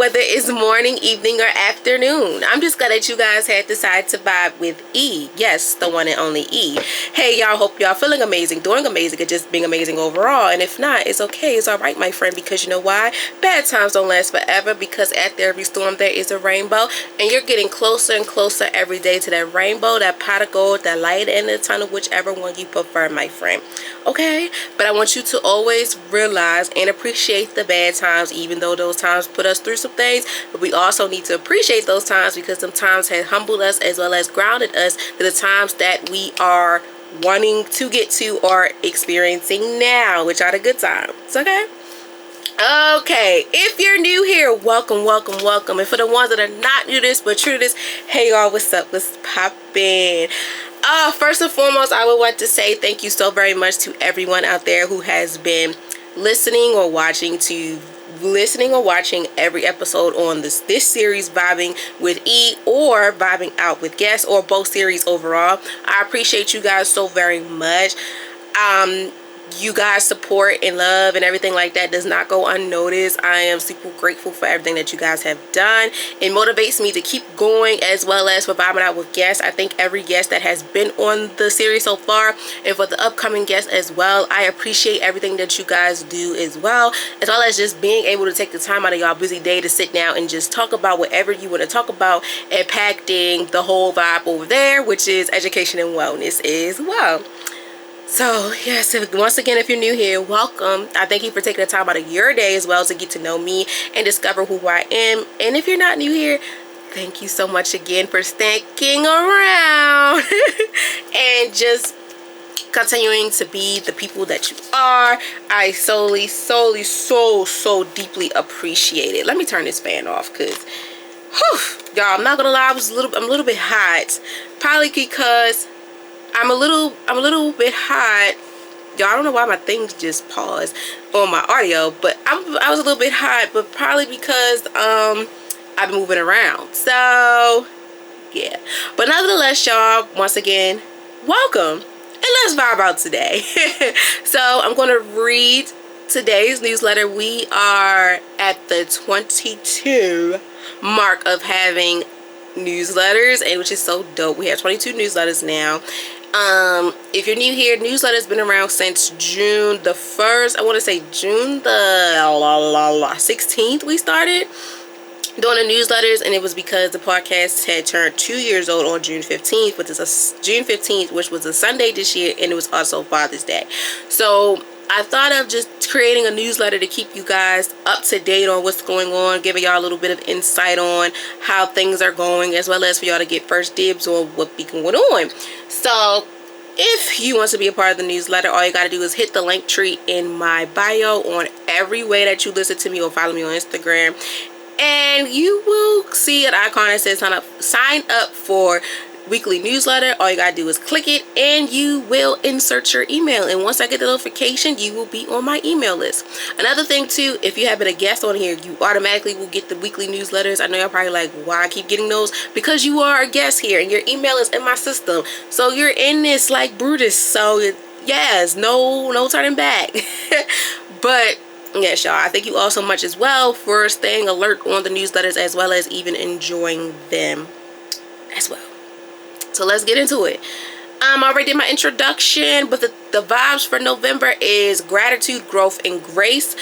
whether it's morning, evening, or afternoon. I'm just glad that you guys had decided to vibe with E. Yes, the one and only E. Hey, y'all, hope y'all feeling amazing, doing amazing, and just being amazing overall. And if not, it's okay. It's all right, my friend, because you know why? Bad times don't last forever, because after every storm, there is a rainbow. And you're getting closer and closer every day to that rainbow, that pot of gold, that light in the tunnel, whichever one you prefer, my friend. Okay? But I want you to always realize and appreciate the bad times, even though those times put us through some things. But we also need to appreciate those times, because some times have humbled us as well as grounded us to the times that we are wanting to get to or experiencing now, which are the good times. Okay? Okay, if you're new here, welcome, welcome, welcome. And for the ones that are not new to this but true to this, hey y'all, what's up? What's poppin'? First and foremost, I would want to say thank you so very much to everyone out there who has been listening or watching every episode on this series, Vibing with E or Vibing Out with Guests, or both series overall. I appreciate you guys so very much. You guys' support and love and everything like that does not go unnoticed. I am super grateful for everything that you guys have done. It motivates me to keep going, as well as for Vibing Out with Guests. I think every guest that has been on the series so far, and for the upcoming guests as well, I appreciate everything that you guys do as well as just being able to take the time out of y'all busy day to sit down and just talk about whatever you want to talk about, impacting the whole vibe over there, which is education and wellness as well. So yes, once again, if you're new here, welcome. I thank you for taking the time out of your day as well to get to know me and discover who I am. And if you're not new here, thank you so much again for sticking around and just continuing to be the people that you are. I so deeply appreciate it. Let me turn this fan off, because y'all, I'm not gonna lie, I'm a little bit hot, probably because I'm a little bit hot. Y'all, I don't know why my things just paused on my audio, but I was a little bit hot, but probably because I've been moving around. So yeah, but nevertheless, y'all, once again, welcome, and let's vibe out today. So I'm going to read today's newsletter. We are at the 22 mark of having newsletters, and which is so dope. We have 22 newsletters now. If you're new here, newsletter's been around since June the 1st. I want to say June the 16th we started doing the newsletters, and it was because the podcast had turned 2 years old on June 15th, which was a Sunday this year, and it was also Father's Day. So I thought of just creating a newsletter to keep you guys up to date on what's going on, giving y'all a little bit of insight on how things are going, as well as for y'all to get first dibs on what be going on. So if you want to be a part of the newsletter, all you got to do is hit the link tree in my bio on every way that you listen to me or follow me on Instagram, and you will see an icon that says sign up for weekly newsletter. All you gotta do is click it, and you will insert your email, and once I get the notification, you will be on my email list. Another thing too, if you have been a guest on here, you automatically will get the weekly newsletters. I know you're probably like, why I keep getting those? Because you are a guest here and your email is in my system, so you're in this like Brutus. So yes, no turning back. But yes, y'all, I thank you all so much as well for staying alert on the newsletters, as well as even enjoying them as well. So let's get into it. I already did my introduction, but the vibes for November is gratitude, growth, and grace.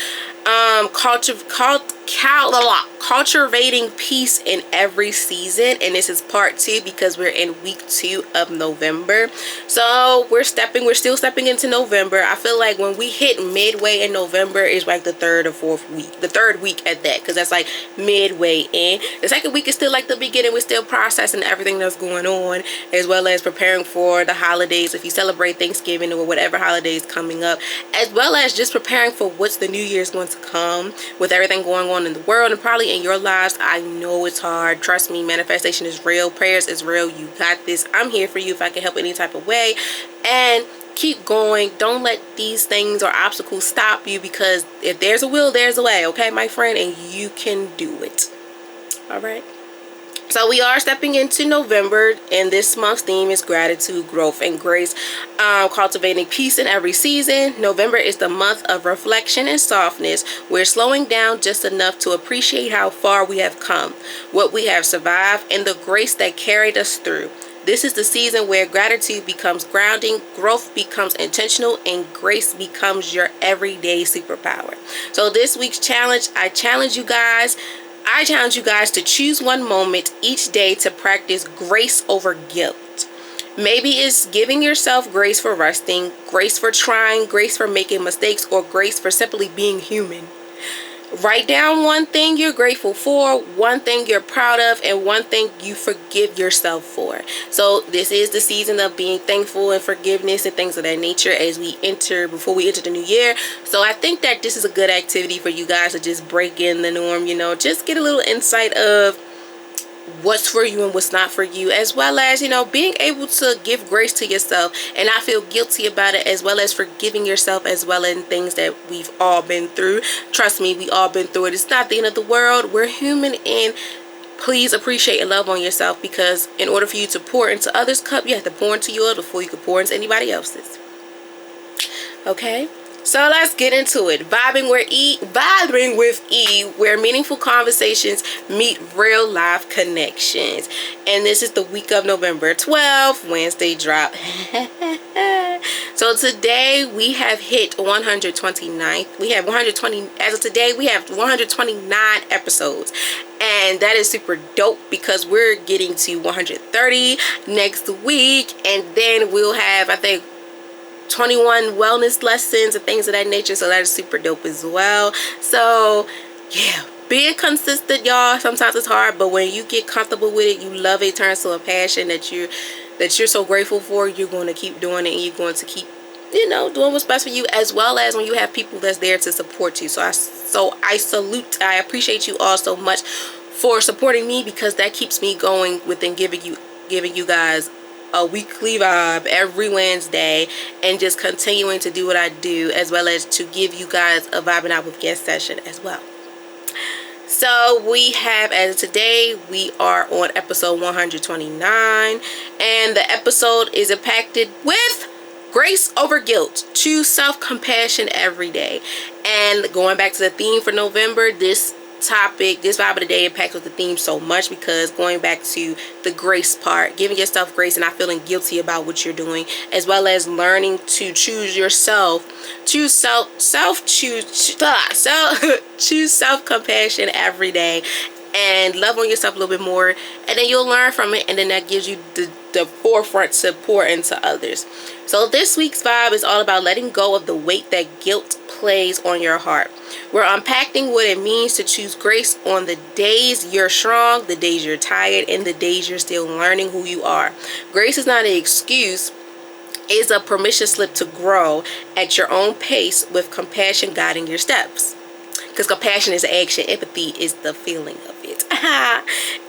Cultivating peace in every season, and this is part 2 because we're in week 2 of November. So we're still stepping into November. I feel like when we hit midway in November is like the third week at that, because that's like midway in. The second week is still like the beginning. We're still processing everything that's going on, as well as preparing for the holidays, if you celebrate Thanksgiving or whatever holiday is coming up, as well as just preparing for what's the new year is going to come, with everything going on in the world and probably in your lives. I know it's hard. Trust me, manifestation is real. Prayers is real. You got this. I'm here for you if I can help any type of way. And keep going. Don't let these things or obstacles stop you, because if there's a will, there's a way. Okay, my friend, and you can do it. All right. So we are stepping into November, and this month's theme is gratitude, growth, and grace. Cultivating peace in every season. November is the month of reflection and softness. We're slowing down just enough to appreciate how far we have come, what we have survived, and the grace that carried us through. This is the season where gratitude becomes grounding, growth becomes intentional, and grace becomes your everyday superpower. So this week's challenge, I challenge you guys to choose one moment each day to practice grace over guilt. Maybe it's giving yourself grace for resting, grace for trying, grace for making mistakes, or grace for simply being human. Write down one thing you're grateful for, one thing you're proud of, and one thing you forgive yourself for. So this is the season of being thankful and forgiveness and things of that nature before we enter the new year. So I think that this is a good activity for you guys to just break in the norm, just get a little insight of what's for you and what's not for you, as well as being able to give grace to yourself and not feel guilty about it, as well as forgiving yourself as well in things that we've all been through. Trust me, we all been through it. It's not the end of the world. We're human, and please appreciate and love on yourself, because in order for you to pour into others' cup, you have to pour into yours before you can pour into anybody else's. Okay, so let's get into it. Vibing with E, where meaningful conversations meet real life connections. And this is the week of November 12th, Wednesday drop. So today we have hit 129. We have 120 as of today. We have 129 episodes. And that is super dope, because we're getting to 130 next week, and then we'll have, I think, 21 wellness lessons and things of that nature. So that is super dope as well. So yeah, being consistent, y'all, sometimes it's hard, but when you get comfortable with it, you love it, turns to a passion that you're so grateful for, you're going to keep doing it, and you're going to keep doing what's best for you, as well as when you have people that's there to support you. So I appreciate you all so much for supporting me, because that keeps me going within giving you guys a weekly vibe every Wednesday, and just continuing to do what I do, as well as to give you guys a vibing out with guest session as well. So we have, as of today, we are on episode 129, and the episode is impacted with grace over guilt. Choose self-compassion every day. And going back to the theme for November, this vibe of the day impacts with the theme so much, because going back to the grace part, giving yourself grace and not feeling guilty about what you're doing, as well as learning to choose yourself, choose self-compassion every day, and love on yourself a little bit more, and then you'll learn from it, and then that gives you the forefront to pour into others. So this week's vibe is all about letting go of the weight that guilt plays on your heart. We're unpacking what it means to choose grace on the days you're strong, the days you're tired, and the days you're still learning who you are. Grace is not an excuse. It's a permission slip to grow at your own pace, with compassion guiding your steps. Because compassion is action, empathy is the feeling of it.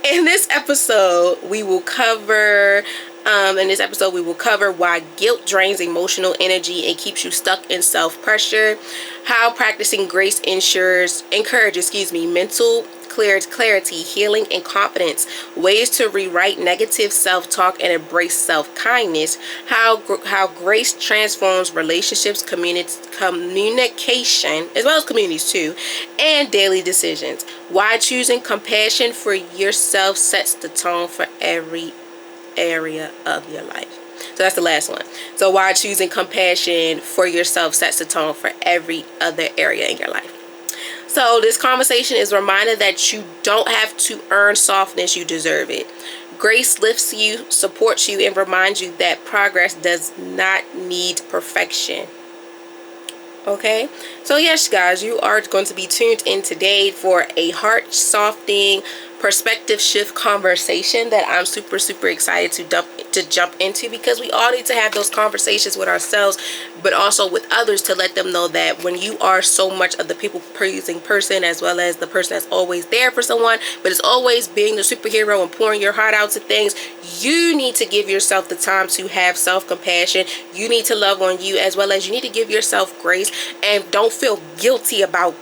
In this episode, we will cover why guilt drains emotional energy and keeps you stuck in self-pressure, how practicing grace encourages mental clarity, healing, and confidence, ways to rewrite negative self-talk and embrace self-kindness, how grace transforms relationships, communication, as well as communities too, and daily decisions, why choosing compassion for yourself sets the tone for every area of your life. So that's the last one. So why choosing compassion for yourself sets the tone for every other area in your life. So this conversation is a reminder that you don't have to earn softness, you deserve it. Grace lifts you, supports you, and reminds you that progress does not need perfection. Okay, so yes guys, you are going to be tuned in today for a heart softening, perspective shift conversation that I'm super excited to jump into, because we all need to have those conversations with ourselves, but also with others, to let them know that when you are so much of the people pleasing person, as well as the person that's always there for someone, but is always being the superhero and pouring your heart out to things, you need to give yourself the time to have self-compassion. You need to love on you, as well as you need to give yourself grace, and don't feel guilty about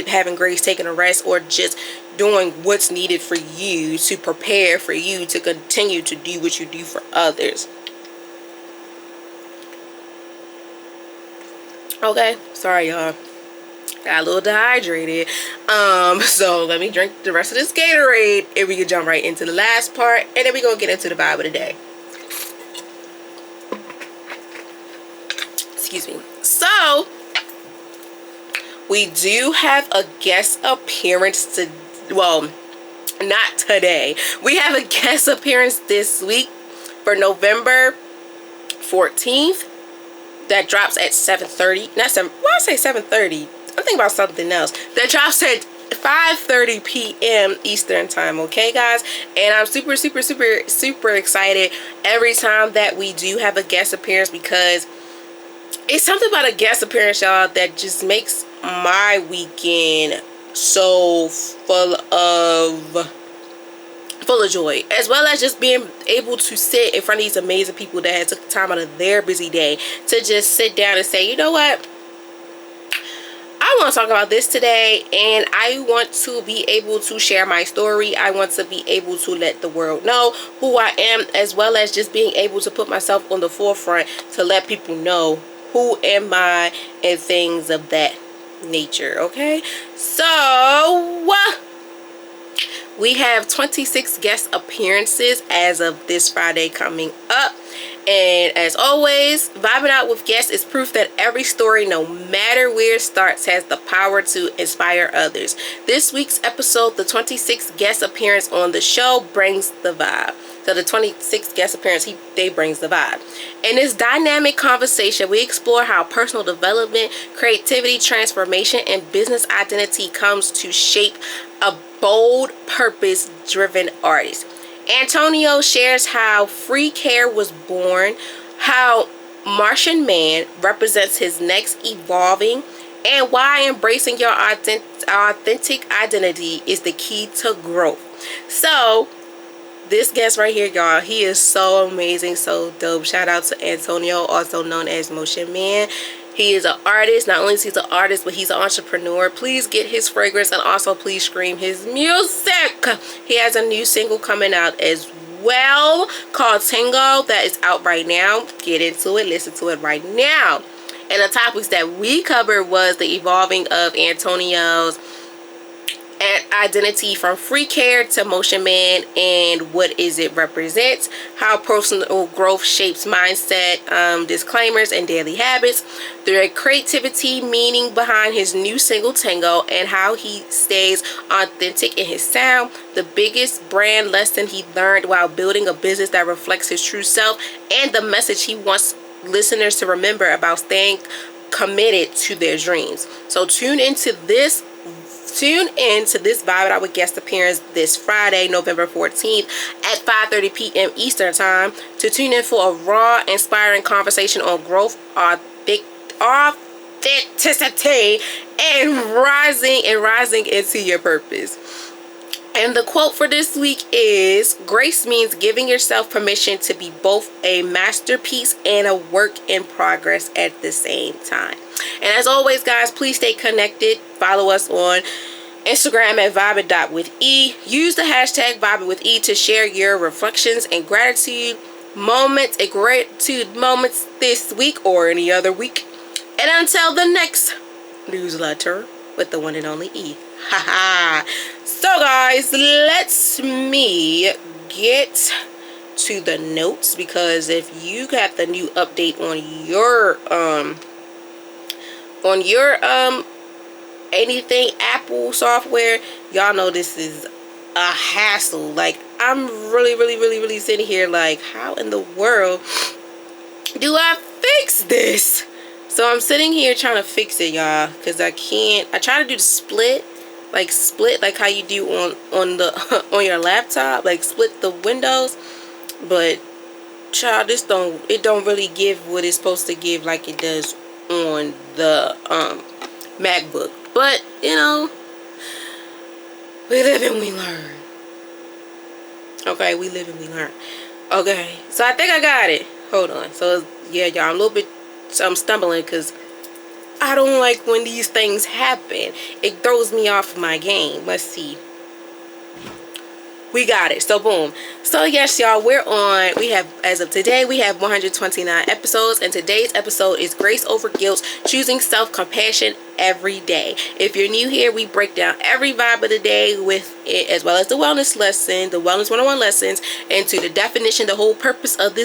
having grace, taking a rest, or just doing what's needed for you to prepare for you to continue to do what you do for others. Okay, sorry y'all, got a little dehydrated. So let me drink the rest of this Gatorade and we can jump right into the last part, and then we're gonna get into the vibe of the day. Excuse me. So we do have a guest appearance to, well, not today. We have a guest appearance this week for November 14th. That drops at 7:30. Not 7. Why I say 7:30? I'm thinking about something else. That drops at 5:30 p.m. Eastern time. Okay, guys. And I'm super excited every time that we do have a guest appearance, because it's something about a guest appearance, y'all, that just makes my weekend so full of joy, as well as just being able to sit in front of these amazing people that had took time out of their busy day to just sit down and say, you know what, I want to talk about this today, and I want to be able to share my story. I want to be able to let the world know who I am, as well as just being able to put myself on the forefront to let people know who am I and things of that nature. Okay, so we have 26 guest appearances as of this Friday coming up. And as always, vibing out with guests is proof that every story, no matter where it starts, has the power to inspire others. This week's episode, the 26th guest appearance on the show, brings the vibe. So the 26th guest appearance, they brings the vibe. In this dynamic conversation, we explore how personal development, creativity, transformation, and business identity comes to shape a bold, purpose-driven artist. Antonio shares how Free Care was born, how Martian Man represents his next evolving, and why embracing your authentic identity is the key to growth. So this guest right here, y'all, he is so amazing, so dope. Shout out to Antonio, also known as Motion Man. He is an artist. Not only is he an artist, but he's an entrepreneur. Please get his fragrance, and also please stream his music. He has a new single coming out as well called Tango that is out right now. Get into it. Listen to it right now. And the topics that we covered was the evolving of Antonio's identity from Free Care to Motion Man, and what is it represents, how personal growth shapes mindset, disclaimers, and daily habits, the creativity meaning behind his new single Tango, and how he stays authentic in his sound, the biggest brand lesson he learned while building a business that reflects his true self, and the message he wants listeners to remember about staying committed to their dreams. So tune into this Vibe Out with guest appearance this Friday, November 14th at 5:30 p.m. Eastern time to tune in for a raw, inspiring conversation on growth, authenticity, and rising into your purpose. And the quote for this week is, grace means giving yourself permission to be both a masterpiece and a work in progress at the same time. And as always, guys, please stay connected. Follow us on Instagram at vibing.with.e. Use the hashtag vibingwithe to share your reflections and gratitude moments this week or any other week. And until the next newsletter with the one and only E. So guys, let's me get to the notes, because if you got the new update on your anything Apple software, y'all know this is a hassle. Like, I'm really sitting here like, how in the world do I fix this? So I'm sitting here trying to fix it, y'all, because I try to do the split like how you do on the on your laptop, like split the windows, but child, it don't really give what it's supposed to give like it does on the MacBook. But you know, we live and we learn. Okay, we live and we learn. Okay, so I think I got it. Hold on. So yeah, y'all, I'm stumbling because I don't like when these things happen. It throws me off my game. Let's see. We got it. So boom. So yes, y'all, we have, as of today, we have 129 episodes, and today's episode is Grace Over Guilt, Choosing Self-Compassion Every Day. If you're new here, we break down every vibe of the day with it, as well as the wellness lesson, the wellness 101 lessons, into the definition, the whole purpose of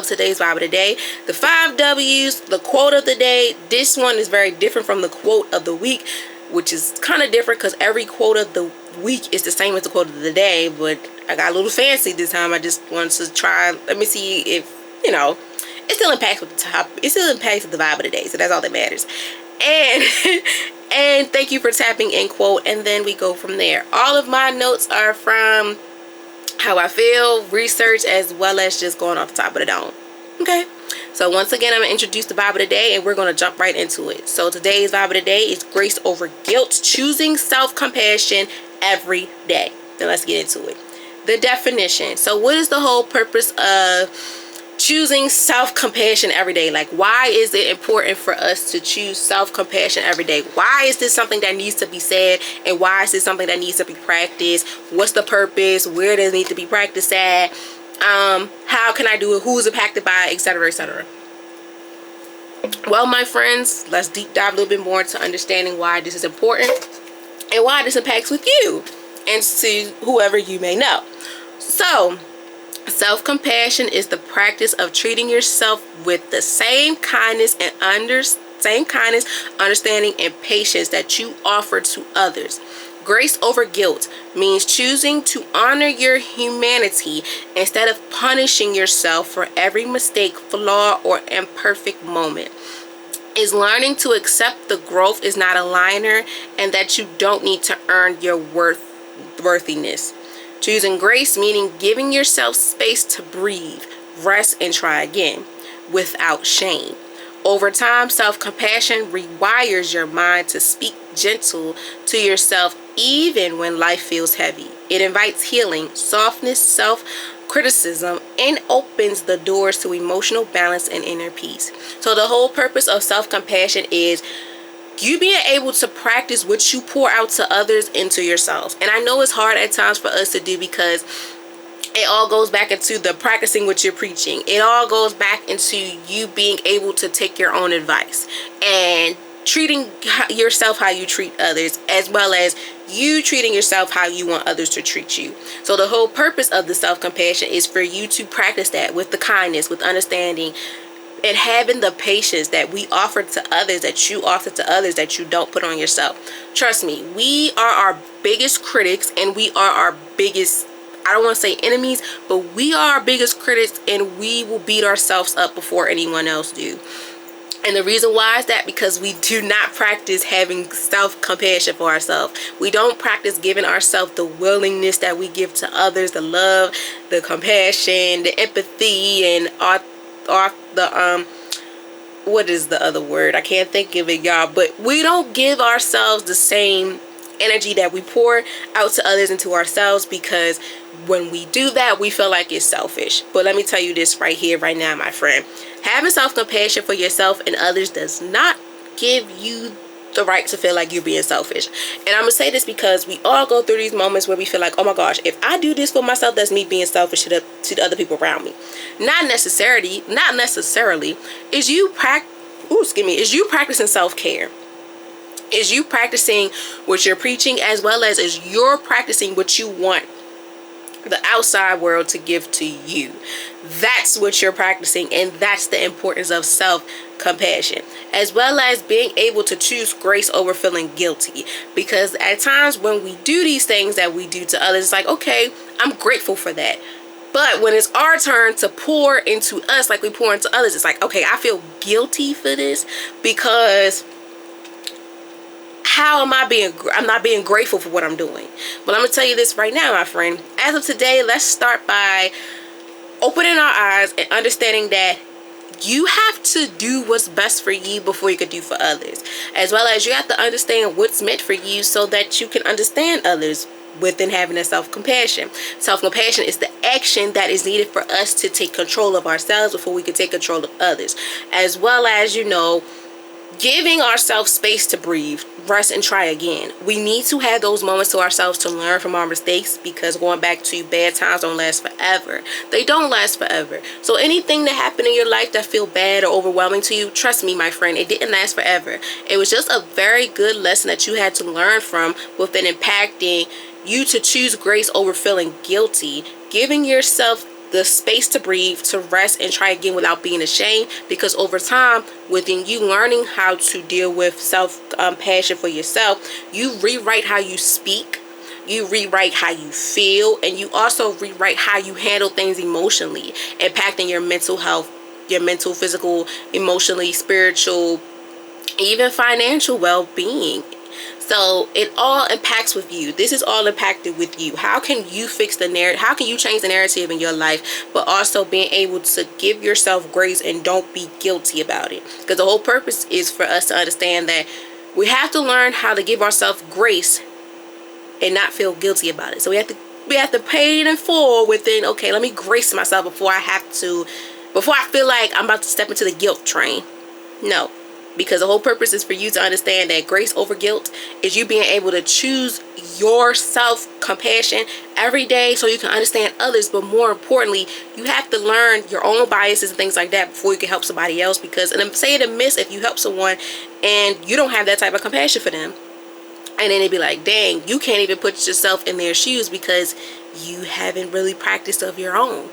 today's vibe of the day, the 5 W's, the quote of the day. This one is very different from the quote of the week, which is kind of different because every quote of the week is the same as the quote of the day, but I got a little fancy this time. I just wanted to try, let me see if, it still impacts with the top, it still impacts with the vibe of the day, so that's all that matters. And and thank you for tapping in quote, and then we go from there. All of my notes are from how I feel, research, as well as just going off the top of the dome. Okay, so once again, I'm going to introduce the vibe of the day, and we're going to jump right into it. So today's vibe of the day is Grace Over Guilt, Choosing Self-Compassion Every Day. Now let's get into it. The definition. So what is the whole purpose of choosing self-compassion every day? Like, why is it important for us to choose self-compassion every day? Why is this something that needs to be said, and why is this something that needs to be practiced? What's the purpose? Where does it need to be practiced at? How can I do it? Who's impacted by it, etc., etc. Well, my friends, let's deep dive a little bit more into understanding why this is important and why this impacts with you and to whoever you may know. So self-compassion is the practice of treating yourself with the same kindness, understanding, and patience that you offer to others. Grace over guilt means choosing to honor your humanity instead of punishing yourself for every mistake, flaw, or imperfect moment. Is learning to accept the growth is not a linear, and that you don't need to earn your worthiness. Choosing grace meaning giving yourself space to breathe, rest, and try again without shame. Over time, self-compassion rewires your mind to speak gentle to yourself even when life feels heavy. It invites healing, softness, self-criticism, and opens the doors to emotional balance and inner peace. So the whole purpose of self-compassion is you being able to practice what you pour out to others into yourself. And I know it's hard at times for us to do, because it all goes back into the practicing what you're preaching. It all goes back into you being able to take your own advice and treating yourself how you treat others, as well as you treating yourself how you want others to treat you. So the whole purpose of the self-compassion is for you to practice that with the kindness, with understanding, and having the patience that we offer to others, that you offer to others, that you don't put on yourself. Trust me, we are our biggest critics, and we are our biggest, I don't want to say enemies, but we are our biggest critics, and we will beat ourselves up before anyone else do. And the reason why is that because we do not practice having self-compassion for ourselves. We don't practice giving ourselves the willingness that we give to others, the love, the compassion, the empathy, and what is the other word? I can't think of it, y'all. But we don't give ourselves the same energy that we pour out to others and to ourselves, because when we do that, we feel like it's selfish. But let me tell you this right here, right now, my friend. Having self-compassion for yourself and others does not give you the right to feel like you're being selfish. And I'm gonna say this because we all go through these moments where we feel like, oh my gosh, if I do this for myself, that's me being selfish to the other people around me. Not necessarily. Is you practicing self-care. Is you practicing what you're preaching, as well as is you're practicing what you want the outside world to give to you. That's what you're practicing, and that's the importance of self-compassion, as well as being able to choose grace over feeling guilty. Because at times when we do these things that we do to others, it's like, okay, I'm grateful for that. But when it's our turn to pour into us like we pour into others, it's like, okay, I feel guilty for this, because how am I'm not being grateful for what I'm doing. But I'm gonna tell you this right now, my friend. As of today, let's start by opening our eyes and understanding that you have to do what's best for you before you can do for others, as well as you have to understand what's meant for you so that you can understand others within having a self-compassion. Self-compassion is the action that is needed for us to take control of ourselves before we can take control of others, as well as, Giving ourselves space to breathe, rest, and try again. We need to have those moments to ourselves to learn from our mistakes, because going back to bad times don't last forever. They don't last forever. So anything that happened in your life that feel bad or overwhelming to you, trust me, my friend, it didn't last forever. It was just a very good lesson that you had to learn from within impacting you to choose grace over feeling guilty, giving yourself the space to breathe, to rest, and try again without being ashamed. Because over time, within you learning how to deal with self-passion for yourself, you rewrite how you speak, you rewrite how you feel, and you also rewrite how you handle things emotionally, impacting your mental health, your mental, physical, emotionally, spiritual, even financial well-being. So it all impacts with you. This is all impacted with you. How can you fix the narrative? How can you change the narrative in your life, but also being able to give yourself grace and don't be guilty about it? Because the whole purpose is for us to understand that we have to learn how to give ourselves grace and not feel guilty about it. So we have to pay it in full within, okay, let me grace myself before I feel like I'm about to step into the guilt train. No. Because the whole purpose is for you to understand that grace over guilt is you being able to choose your self-compassion every day so you can understand others. But more importantly, you have to learn your own biases and things like that before you can help somebody else. Because, and I'm saying it amiss if you help someone and you don't have that type of compassion for them. And then they'd be like, dang, you can't even put yourself in their shoes because you haven't really practiced of your own.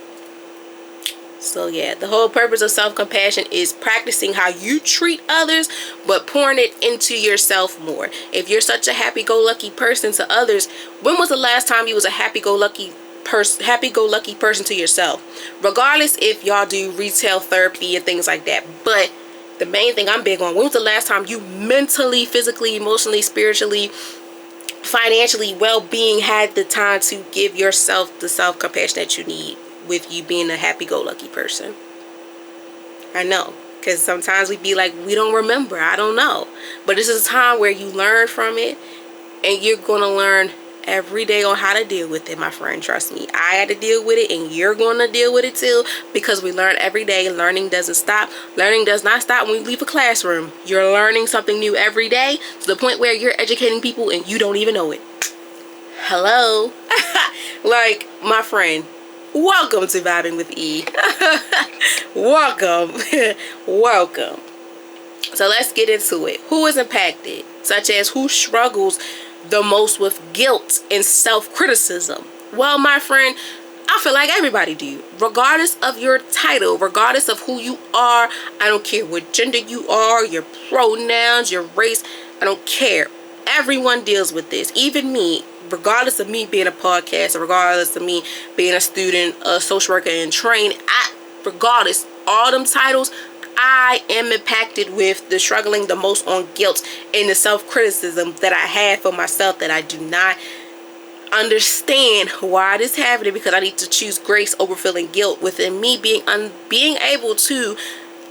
So yeah, the whole purpose of self-compassion is practicing how you treat others, but pouring it into yourself more. If you're such a happy-go-lucky person to others, when was the last time you was a happy-go-lucky person to yourself? Regardless if y'all do retail therapy and things like that. But the main thing I'm big on, when was the last time you mentally, physically, emotionally, spiritually, financially, well-being had the time to give yourself the self-compassion that you need? With you being a happy-go-lucky person. I know, because sometimes we be like, we don't remember, I don't know. But this is a time where you learn from it, and you're going to learn every day on how to deal with it, my friend. Trust me, I had to deal with it, and you're going to deal with it too, because we learn every day. Learning doesn't stop. Learning does not stop when we leave a classroom. You're learning something new every day to the point where you're educating people and you don't even know it. Hello. Like, my friend, welcome to Vibing with E. Welcome. Welcome. So let's get into it. Who is impacted? Such as who struggles the most with guilt and self-criticism? Well, my friend, I feel like everybody do. Regardless of your title, regardless of who you are, I don't care what gender you are, your pronouns, your race, I don't care. Everyone deals with this, even me. Regardless of me being a podcaster, regardless of me being a student, a social worker in training, regardless, all them titles, I am impacted with the struggling the most on guilt and the self-criticism that I have for myself, that I do not understand why this is happening, because I need to choose grace over feeling guilt within me, being able to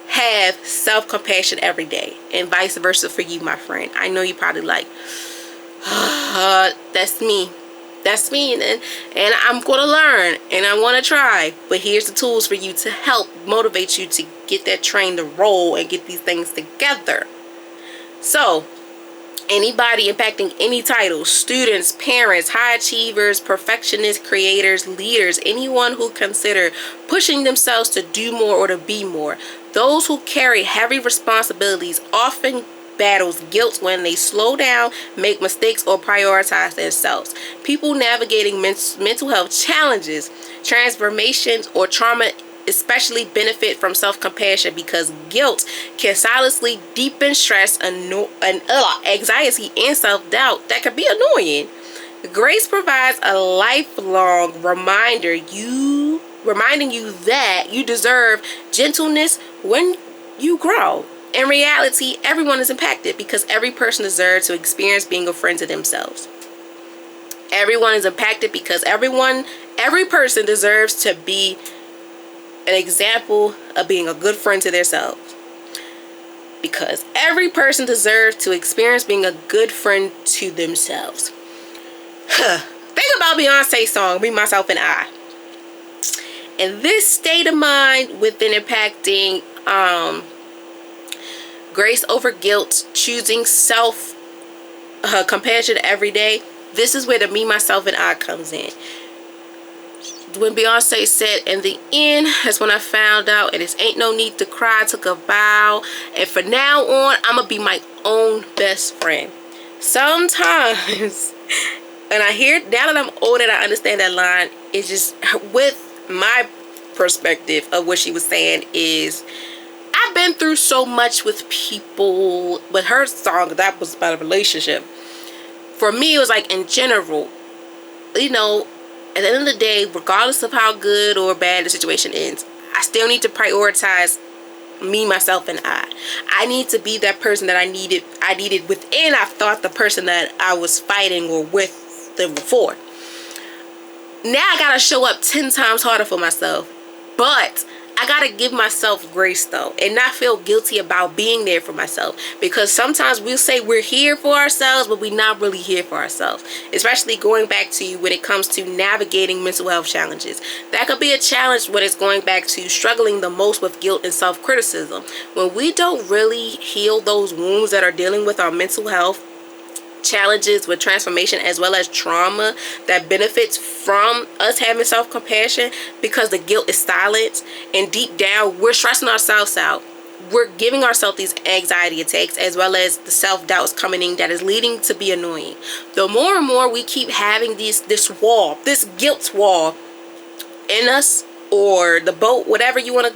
have self-compassion every day, and vice versa for you, my friend. I know you probably like, that's me, and I'm gonna learn and I want to try, but here's the tools for you to help motivate you to get that train to roll and get these things together. So anybody impacting any title, students, parents, high achievers, perfectionists, creators, leaders, anyone who consider pushing themselves to do more or to be more, those who carry heavy responsibilities often battles guilt when they slow down, make mistakes, or prioritize themselves. People navigating mental health challenges, transformations, or trauma especially benefit from self-compassion, because guilt can silently deepen stress and anxiety and self-doubt that can be annoying. Grace provides a lifelong reminding you that you deserve gentleness when you grow. In reality, everyone is impacted, because every person deserves to experience being a friend to themselves. Everyone is impacted because every person deserves to be an example of being a good friend to themselves. Because every person deserves to experience being a good friend to themselves. Think about Beyonce's song, Me, Myself, and I. And this state of mind within impacting Grace over guilt, choosing self compassion every day. This is where the me, myself, and I comes in. When Beyonce said, in the end, that's when I found out, and it ain't no need to cry, I took a vow, and from now on, I'm gonna be my own best friend. Sometimes, and I hear, now that I'm older and I understand that line, it's just, with my perspective of what she was saying is, I've been through so much with people. But her song, that was about a relationship. For me, it was like in general, you know, at the end of the day, regardless of how good or bad the situation ends, I still need to prioritize me, myself, and I need to be that person that I needed within. I thought the person that I was fighting or with them before. Now I gotta show up 10 times harder for myself. But I gotta give myself grace though, and not feel guilty about being there for myself, because sometimes we'll say we're here for ourselves, but we're not really here for ourselves. Especially going back to when it comes to navigating mental health challenges. That could be a challenge when it's going back to struggling the most with guilt and self-criticism. When we don't really heal those wounds that are dealing with our mental health challenges, with transformation as well as trauma that benefits from us having self-compassion, because the guilt is silent and deep down we're stressing ourselves out, we're giving ourselves these anxiety attacks, as well as the self-doubts coming in that is leading to be annoying. The more and more we keep having this guilt wall in us, or the boat, whatever you want to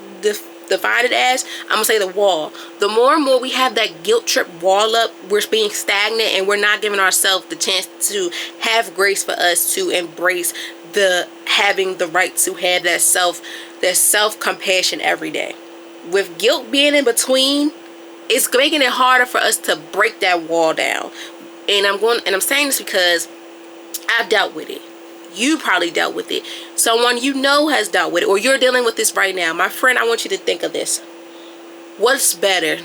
define it as, I'm gonna say the wall. The more and more we have that guilt trip wall up, we're being stagnant and we're not giving ourselves the chance to have grace for us to embrace having the right to have that self-compassion every day. With guilt being in between, it's making it harder for us to break that wall down. And I'm saying this because I've dealt with it. You probably dealt with it. Someone you know has dealt with it, or you're dealing with this right now. My friend, I want you to think of this. What's better?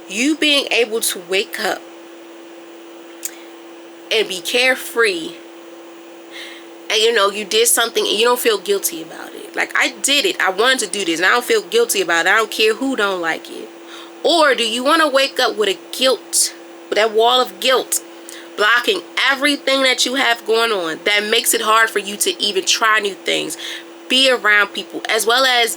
You being able to wake up and be carefree, and you know you did something and you don't feel guilty about it. Like, I did it, I wanted to do this, and I don't feel guilty about it. I don't care who don't like it. Or do you want to wake up with that wall of guilt, blocking everything that you have going on, that makes it hard for you to even try new things, be around people, as well as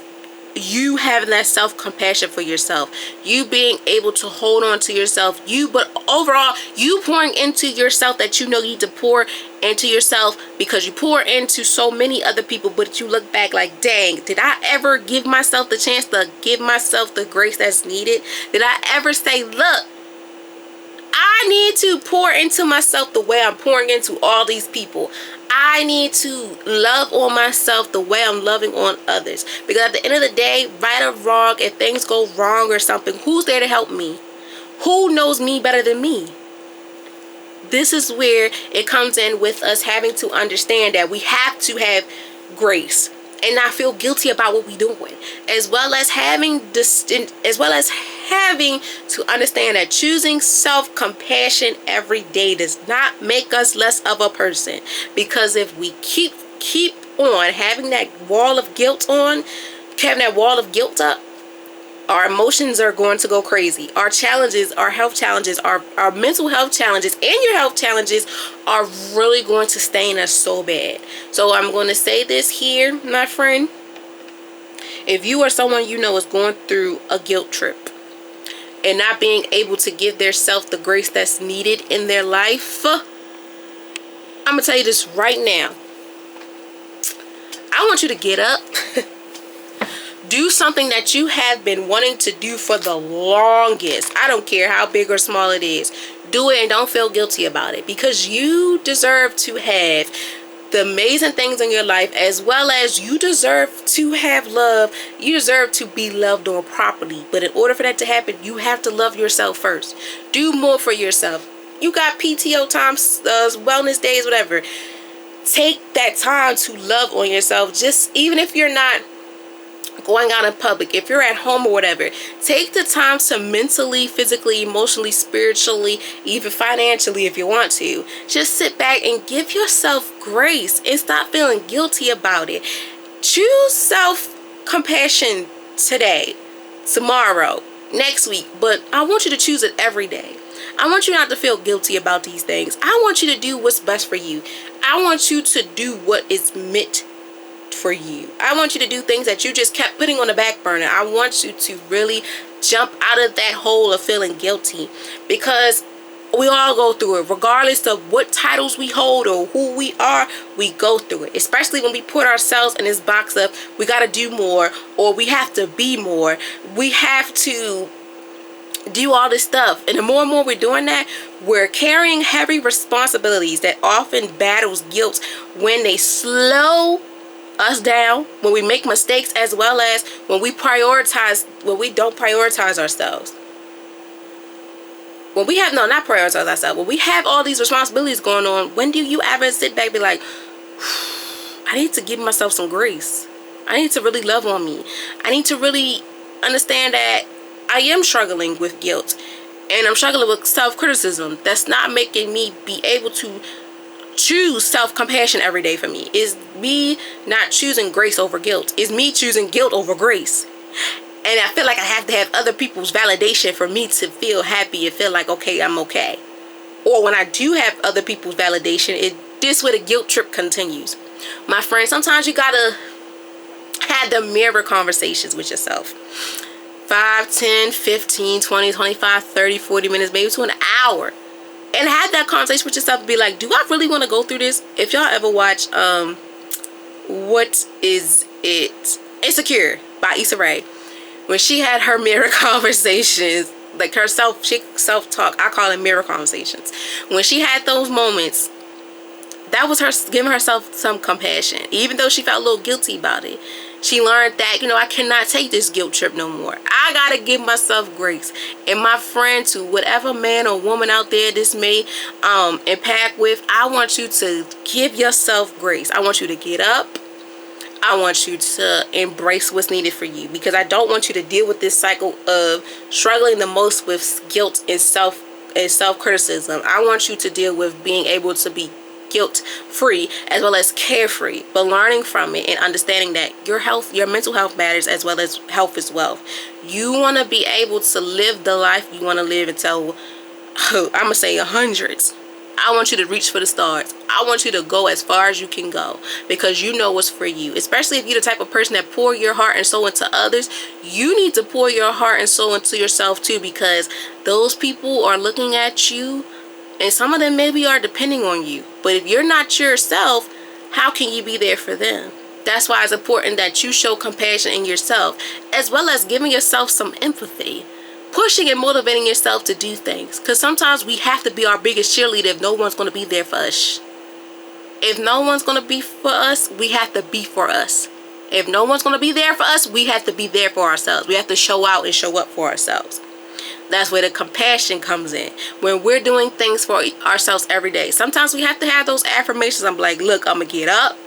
you having that self-compassion for yourself, you being able to hold on to yourself, but overall you pouring into yourself, that you know you need to pour into yourself, because you pour into so many other people, but you look back like, dang, did I ever give myself the chance to give myself the grace that's needed? Did I ever say, look, I need to pour into myself the way I'm pouring into all these people. I need to love on myself the way I'm loving on others. Because at the end of the day, right or wrong, if things go wrong or something, who's there to help me? Who knows me better than me? This is where it comes in with us having to understand that we have to have grace and not feel guilty about what we're doing, as well as having to understand that choosing self-compassion every day does not make us less of a person. Because if we keep on having that wall of guilt up, our emotions are going to go crazy. Our challenges, our health challenges, our mental health challenges, and your health challenges are really going to stain us so bad. So I'm going to say this here, my friend. If you or someone you know is going through a guilt trip and not being able to give their self the grace that's needed in their life, I'm going to tell you this right now. I want you to get up. Do something that you have been wanting to do for the longest. I don't care how big or small it is. Do it and don't feel guilty about it, because you deserve to have the amazing things in your life, as well as you deserve to have love. You deserve to be loved on properly. But in order for that to happen, you have to love yourself first. Do more for yourself. You got PTO times, wellness days, whatever. Take that time to love on yourself. Just even if you're not going out in public, if you're at home or whatever, take the time to mentally, physically, emotionally, spiritually, even financially, if you want to, just sit back and give yourself grace and stop feeling guilty about it. Choose self-compassion today, tomorrow, next week, but I want you to choose it every day. I want you not to feel guilty about these things. I want you to do what's best for you. I want you to do what is meant for you. I want you to do things that you just kept putting on the back burner. I want you to really jump out of that hole of feeling guilty, because we all go through it, regardless of what titles we hold or who we are. We go through it, especially when we put ourselves in this box of we got to do more, or we have to be more, we have to do all this stuff. And the more and more we're doing that, we're carrying heavy responsibilities that often battles guilt when they slow us down, when we make mistakes, as well as when we don't prioritize ourselves. When we have not prioritize ourselves, when we have all these responsibilities going on, when do you ever sit back and be like, I need to give myself some grace. I need to really love on me. I need to really understand that I am struggling with guilt, and I'm struggling with self-criticism. That's not making me be able to choose self-compassion every day for me. Is me not choosing grace over guilt. Is me choosing guilt over grace. And I feel like I have to have other people's validation for me to feel happy and feel like, okay, I'm okay. Or when I do have other people's validation, this where the guilt trip continues. My friend, sometimes you gotta have the mirror conversations with yourself. 5, 10, 15, 20, 25, 30, 40 minutes, maybe to an hour. And have that conversation with yourself and be like, do I really want to go through this? If y'all ever watch what is it? Insecure by Issa Rae. When she had her mirror conversations, like her self-talk, I call it mirror conversations. When she had those moments, that was her giving herself some compassion. Even though she felt a little guilty about it, she learned that, I cannot take this guilt trip no more. I gotta give myself grace. And my friend, to whatever man or woman out there this may impact with, I want you to give yourself grace. I want you to get up. I want you to embrace what's needed for you, because I don't want you to deal with this cycle of struggling the most with guilt and self-criticism. I want you to deal with being able to be guilt-free as well as carefree, but learning from it and understanding that your health, your mental health matters as well as health is wealth. You want to be able to live the life you want to live until, I'm going to say, hundreds. I want you to reach for the stars. I want you to go as far as you can go, because you know what's for you. Especially if you're the type of person that pour your heart and soul into others, you need to pour your heart and soul into yourself too, because those people are looking at you, and some of them maybe are depending on you. But if you're not yourself, how can you be there for them? That's why it's important that you show compassion in yourself, as well as giving yourself some empathy. Pushing and motivating yourself to do things. Because sometimes we have to be our biggest cheerleader if no one's going to be there for us. If no one's going to be for us, we have to be for us. If no one's going to be there for us, we have to be there for ourselves. We have to show out and show up for ourselves. That's where the compassion comes in. When we're doing things for ourselves every day. Sometimes we have to have those affirmations. I'm like, look, I'm going to get up.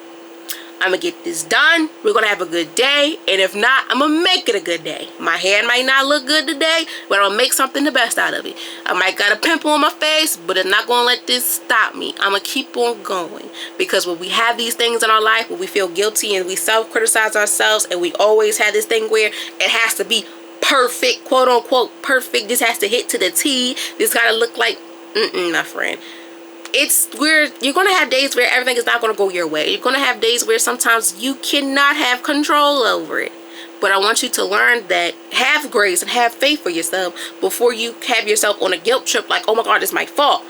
I'm going to get this done. We're going to have a good day. And if not, I'm going to make it a good day. My hair might not look good today, but I'm going to make something the best out of it. I might got a pimple on my face, but it's not going to let this stop me. I'm going to keep on going. Because when we have these things in our life, when we feel guilty and we self-criticize ourselves, and we always have this thing where it has to be perfect, quote unquote perfect. This has to hit to the T. This got to look like, my friend. It's where you're going to have days where everything is not going to go your way. You're going to have days where sometimes you cannot have control over it. But I want you to learn that, have grace and have faith for yourself before you have yourself on a guilt trip like, oh my God, it's my fault.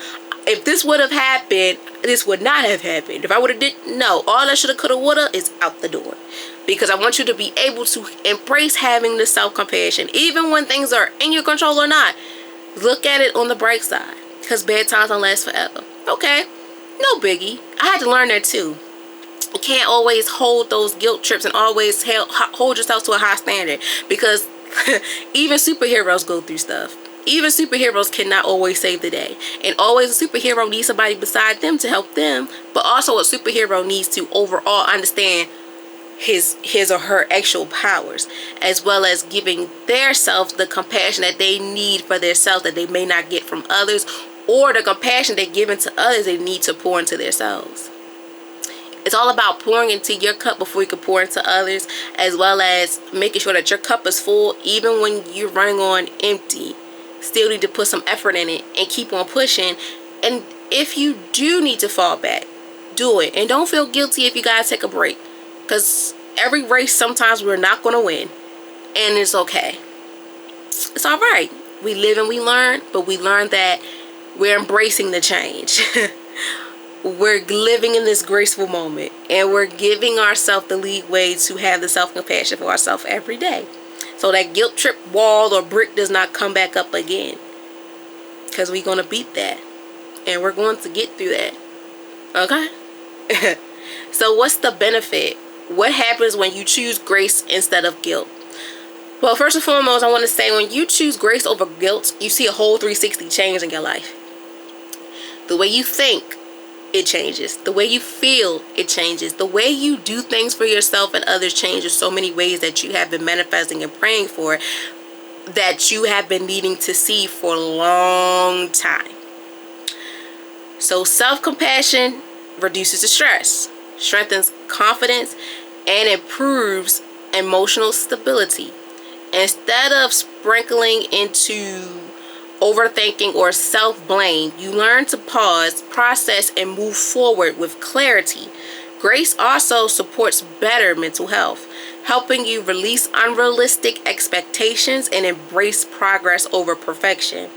If this would have happened, this would not have happened. If I would have no, all that shoulda, coulda, woulda is out the door. Because I want you to be able to embrace having the self-compassion. Even when things are in your control or not, look at it on the bright side. Because bad times don't last forever. Okay, no biggie. I had to learn that too. You can't always hold those guilt trips and always hold yourself to a high standard, because even superheroes go through stuff. Even superheroes cannot always save the day. And always a superhero needs somebody beside them to help them. But also a superhero needs to overall understand his or her actual powers, as well as giving their self the compassion that they need for their self that they may not get from others, or the compassion they give into others they need to pour into themselves. It's all about pouring into your cup before you can pour into others, as well as making sure that your cup is full even when you're running on empty. Still need to put some effort in it and keep on pushing. And if you do need to fall back, do it. And don't feel guilty if you guys take a break, because every race sometimes we're not going to win, and it's okay. It's all right. We live and we learn, but we learn that we're embracing the change. We're living in this graceful moment, and we're giving ourselves the leeway to have the self-compassion for ourselves every day, so that guilt trip wall or brick does not come back up again, because we're going to beat that, and we're going to get through that. Okay? So what's the benefit? What happens when you choose grace instead of guilt? Well, first and foremost, I want to say, when you choose grace over guilt, you see a whole 360 change in your life. The way you think, it changes. The way you feel, it changes. The way you do things for yourself and others changes so many ways that you have been manifesting and praying for, that you have been needing to see for a long time. So self-compassion reduces the stress, strengthens confidence, and improves emotional stability. Instead of sprinkling into overthinking or self-blame, you learn to pause, process, and move forward with clarity. Grace also supports better mental health, helping you release unrealistic expectations and embrace progress over perfection.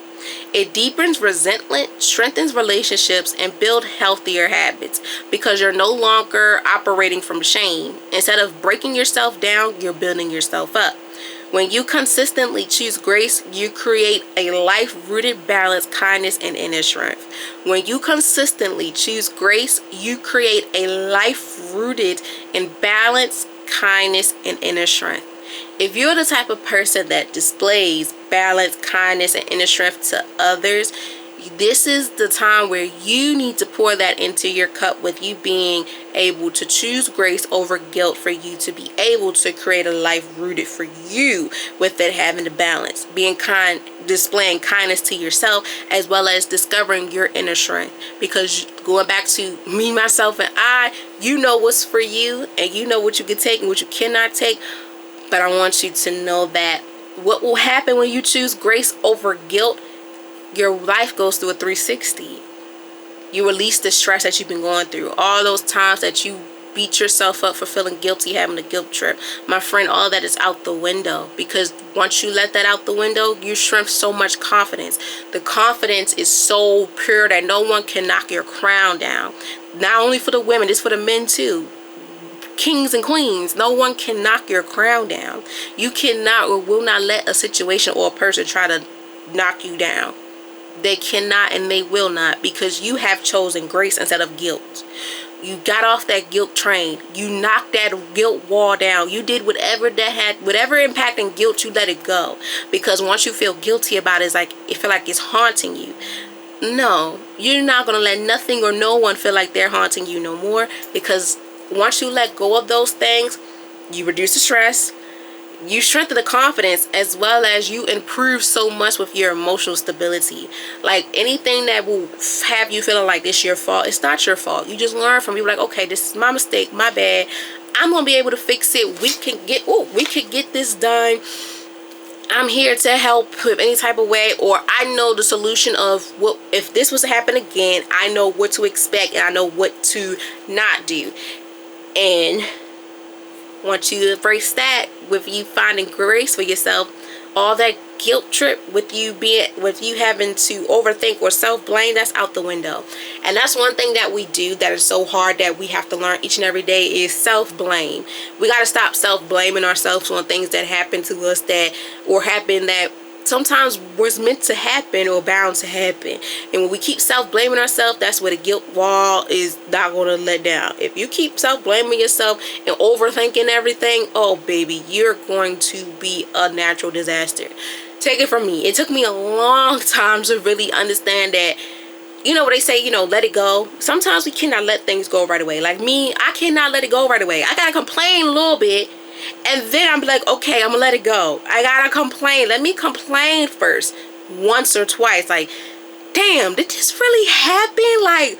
It deepens resentment, strengthens relationships, and builds healthier habits, because you're no longer operating from shame. Instead of breaking yourself down, you're building yourself up. When you consistently choose grace, you create a life rooted balance, kindness, and inner strength. When you consistently choose grace, you create a life rooted in balance, kindness, and inner strength. If you're the type of person that displays balance, kindness, and inner strength to others, this is the time where you need to pour that into your cup, with you being able to choose grace over guilt, for you to be able to create a life rooted for you, with it having the balance, being kind, displaying kindness to yourself, as well as discovering your inner strength. Because going back to me, myself, and I, you know what's for you, and you know what you can take and what you cannot take. But I want you to know that what will happen when you choose grace over guilt, your life goes through a 360. You release the stress that you've been going through. All those times that you beat yourself up for feeling guilty, having a guilt trip. My friend, all that is out the window. Because once you let that out the window, you shrimp so much confidence. The confidence is so pure that no one can knock your crown down. Not only for the women, it's for the men too. Kings and queens, no one can knock your crown down. You cannot or will not let a situation or a person try to knock you down. They cannot and they will not, because you have chosen grace instead of guilt. You got off that guilt train. You knocked that guilt wall down. You did whatever impacting guilt, you let it go. Because once you feel guilty about it, it feel like it's haunting you. No, you're not going to let nothing or no one feel like they're haunting you no more. Because once you let go of those things, you reduce the stress. You strengthen the confidence, as well as you improve so much with your emotional stability. Like anything that will have you feeling like it's your fault, it's not your fault. You just learn from it. Like, okay, this is my mistake, my bad. I'm gonna be able to fix it. We can get this done. I'm here to help with any type of way, or I know the solution of what if this was to happen again. I know what to expect, and I know what to not do. And once you embrace that, with you finding grace for yourself, all that guilt trip with you having to overthink or self-blame, that's out the window. And that's one thing that we do that is so hard, that we have to learn each and every day, is self-blame. We got to stop self-blaming ourselves on things that happen to us that sometimes was meant to happen or bound to happen. And when we keep self-blaming ourselves, that's where the guilt wall is not going to let down. If you keep self-blaming yourself and overthinking everything, oh baby, you're going to be a natural disaster. Take it from me. It took me a long time to really understand that, you know what they say, let it go. Sometimes we cannot let things go right away. Like me, I cannot let it go right away. I gotta complain a little bit, and then I'm like, okay, I'm gonna let it go. I gotta complain. Let me complain first, once or twice. Like, damn, did this really happen? Like,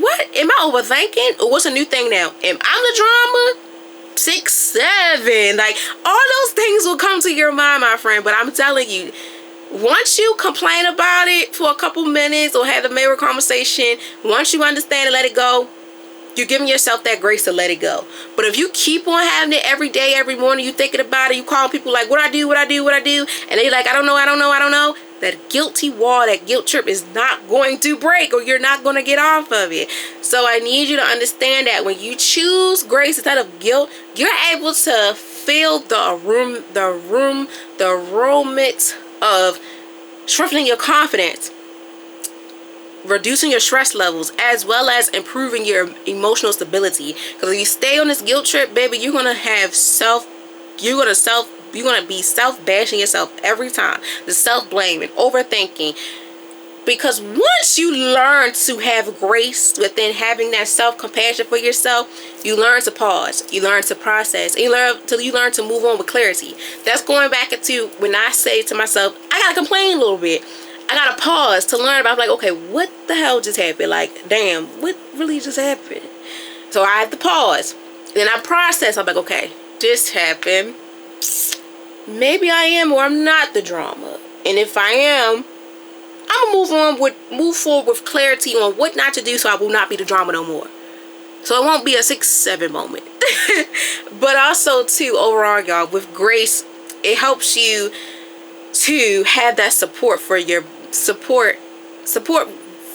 what? Am I overthinking? Or what's a new thing now? Am I the drama? 6, 7. Like, all those things will come to your mind, my friend. But I'm telling you, once you complain about it for a couple minutes or have a mirror conversation, once you understand and let it go, you're giving yourself that grace to let it go. But if you keep on having it every day, every morning, you thinking about it, you call people like, what I do, and they like, I don't know. That guilty wall, that guilt trip is not going to break, or you're not going to get off of it. So I need you to understand that when you choose grace instead of guilt, you're able to feel the romance of strengthening your confidence, reducing your stress levels, as well as improving your emotional stability. Because if you stay on this guilt trip, baby, you're gonna be self-bashing yourself every time. The self-blaming, overthinking. Because once you learn to have grace within having that self-compassion for yourself, you learn to pause, you learn to process, and you learn to move on with clarity. That's going back into when I say to myself, I gotta complain a little bit. I gotta pause to learn about, like, okay, what the hell just happened? Like, damn, what really just happened? So I have to pause. Then I process. I'm like, okay, this happened. Maybe I am or I'm not the drama. And if I am, I'm gonna move forward with clarity on what not to do, so I will not be the drama no more. So it won't be a 6, 7 moment. But also too, overall, y'all, with grace, it helps you to have that support for your support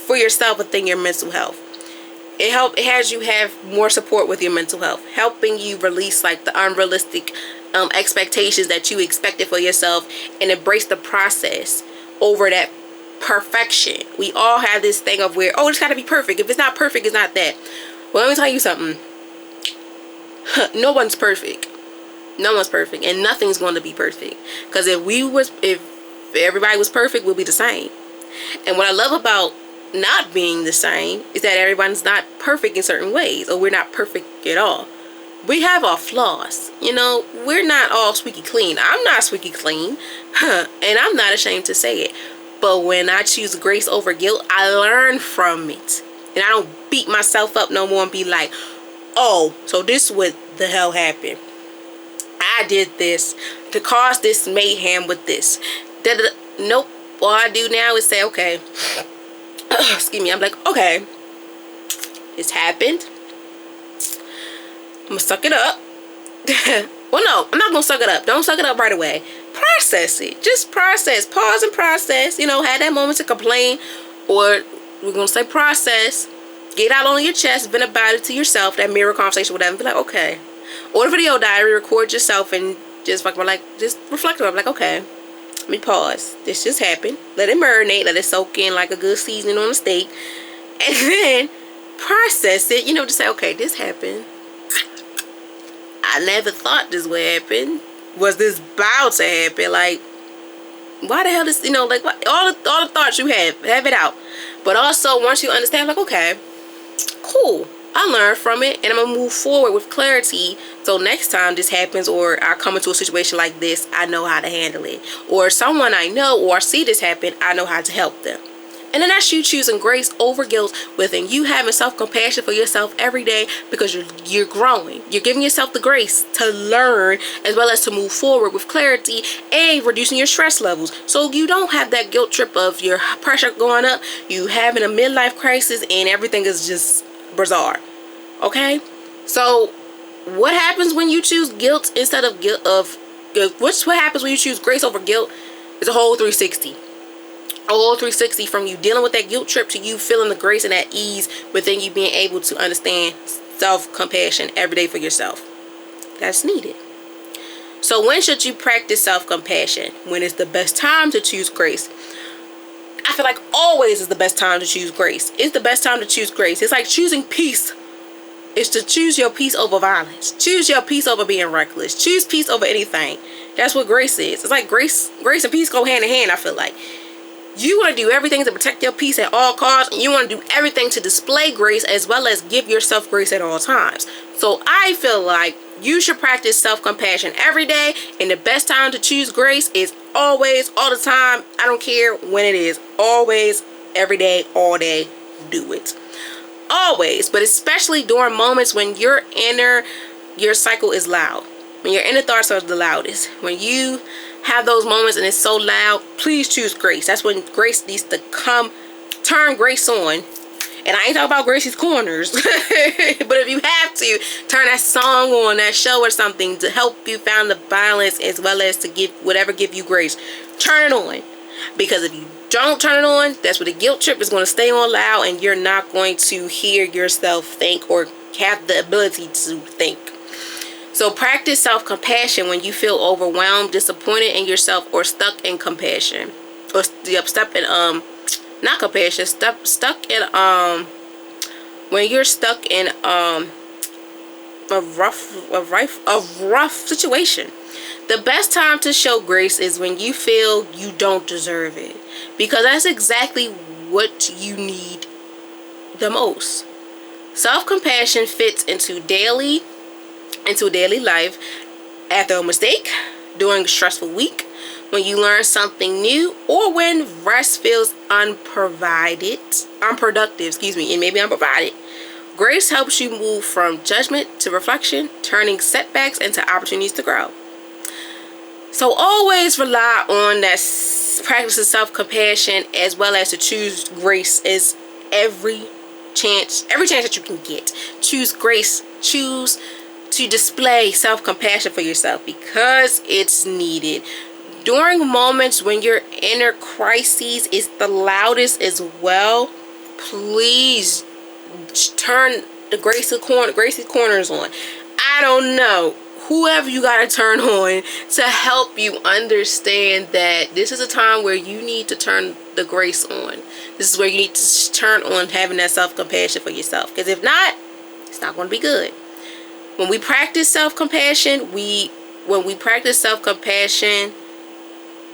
for yourself within your mental health. It has you have more support with your mental health, helping you release like the unrealistic expectations that you expected for yourself, and embrace the process over that perfection. We all have this thing of where, oh, it's got to be perfect. If it's not perfect, it's not that. Well, let me tell you something. No one's perfect. No one's perfect, and nothing's going to be perfect. Because if everybody was perfect, we'll be the same. And what I love about not being the same is that everyone's not perfect in certain ways, or we're not perfect at all. We have our flaws. You know, we're not all squeaky clean. I'm not squeaky clean, and I'm not ashamed to say it. But when I choose grace over guilt, I learn from it, and I don't beat myself up no more and be like, oh, so this is what the hell happened. I did this to cause this mayhem with this. Nope. All I do now is say, okay, excuse me. I'm like, okay, it's happened. I'm gonna suck it up. Well, no, I'm not gonna suck it up. Don't suck it up right away. Process it. Just process. Pause and process. You know, have that moment to complain, or we're gonna say process. Get out on your chest, vent about it to yourself. That mirror conversation, whatever. Be like, okay. Or the video diary, record yourself and just just reflect on it. Like, okay, let me pause. This just happened. Let it marinate. Let it soak in like a good seasoning on a steak. And then process it. You know, just say, okay, this happened. I never thought this would happen. Was this about to happen? Like, why the hell this, you know, like, what, all the thoughts you have it out. But also, once you understand, like, okay, cool, I learned from it, and I'm gonna move forward with clarity. So next time this happens, or I come into a situation like this, I know how to handle it. Or someone I know or see this happen, I know how to help them. And then that's you choosing grace over guilt within you, having self-compassion for yourself every day, because you're growing. You're giving yourself the grace to learn, as well as to move forward with clarity, and reducing your stress levels. So you don't have that guilt trip of your pressure going up, you having a midlife crisis, and everything is just bizarre. Okay? So what happens when you choose guilt instead of what happens when you choose grace over guilt is a whole 360. A whole 360, from you dealing with that guilt trip to you feeling the grace and that ease within you being able to understand self-compassion every day for yourself. That's needed. So when should you practice self-compassion? When is the best time to choose grace? I feel like always is the best time to choose grace. It's the best time to choose grace. It's like choosing peace. It's to choose your peace over violence. Choose your peace over being reckless. Choose peace over anything. That's what grace is. It's like grace and peace go hand in hand, I feel like. You want to do everything to protect your peace at all costs, and you want to do everything to display grace, as well as give yourself grace at all times. So I feel like you should practice self-compassion every day, and the best time to choose grace is always, all the time. I don't care when it is. Always, every day, all day, do it. always, but especially during moments when your cycle is loud, when your inner thoughts are the loudest, when you have those moments and it's so loud, please choose grace. That's when grace needs to come. Turn grace on. And I ain't talking about Gracie's Corners. But if you have to, turn that song on, that show or something to help you find the balance, as well as to give you grace. Turn it on. Because if you don't turn it on, that's where the guilt trip is going to stay on loud, and you're not going to hear yourself think or have the ability to think. So practice self-compassion when you feel overwhelmed, disappointed in yourself, or stuck in compassion. Or stuck in not compassion, stuck in when you're stuck in a rough situation. The best time to show grace is when you feel you don't deserve it, because that's exactly what you need the most. Self-compassion fits into daily life, after a mistake, during a stressful week, when you learn something new, or when rest feels unproductive, and maybe unprovided. Grace helps you move from judgment to reflection, turning setbacks into opportunities to grow. So always rely on that practice of self-compassion, as well as to choose grace as every chance that you can get. Choose grace. Choose to display self-compassion for yourself, because it's needed. During moments when your inner crises is the loudest as well, please turn the Gracie's Corners on. I don't know. Whoever you got to turn on to help you understand that this is a time where you need to turn the grace on. This is where you need to turn on having that self-compassion for yourself. Because if not, it's not going to be good. When we practice self-compassion,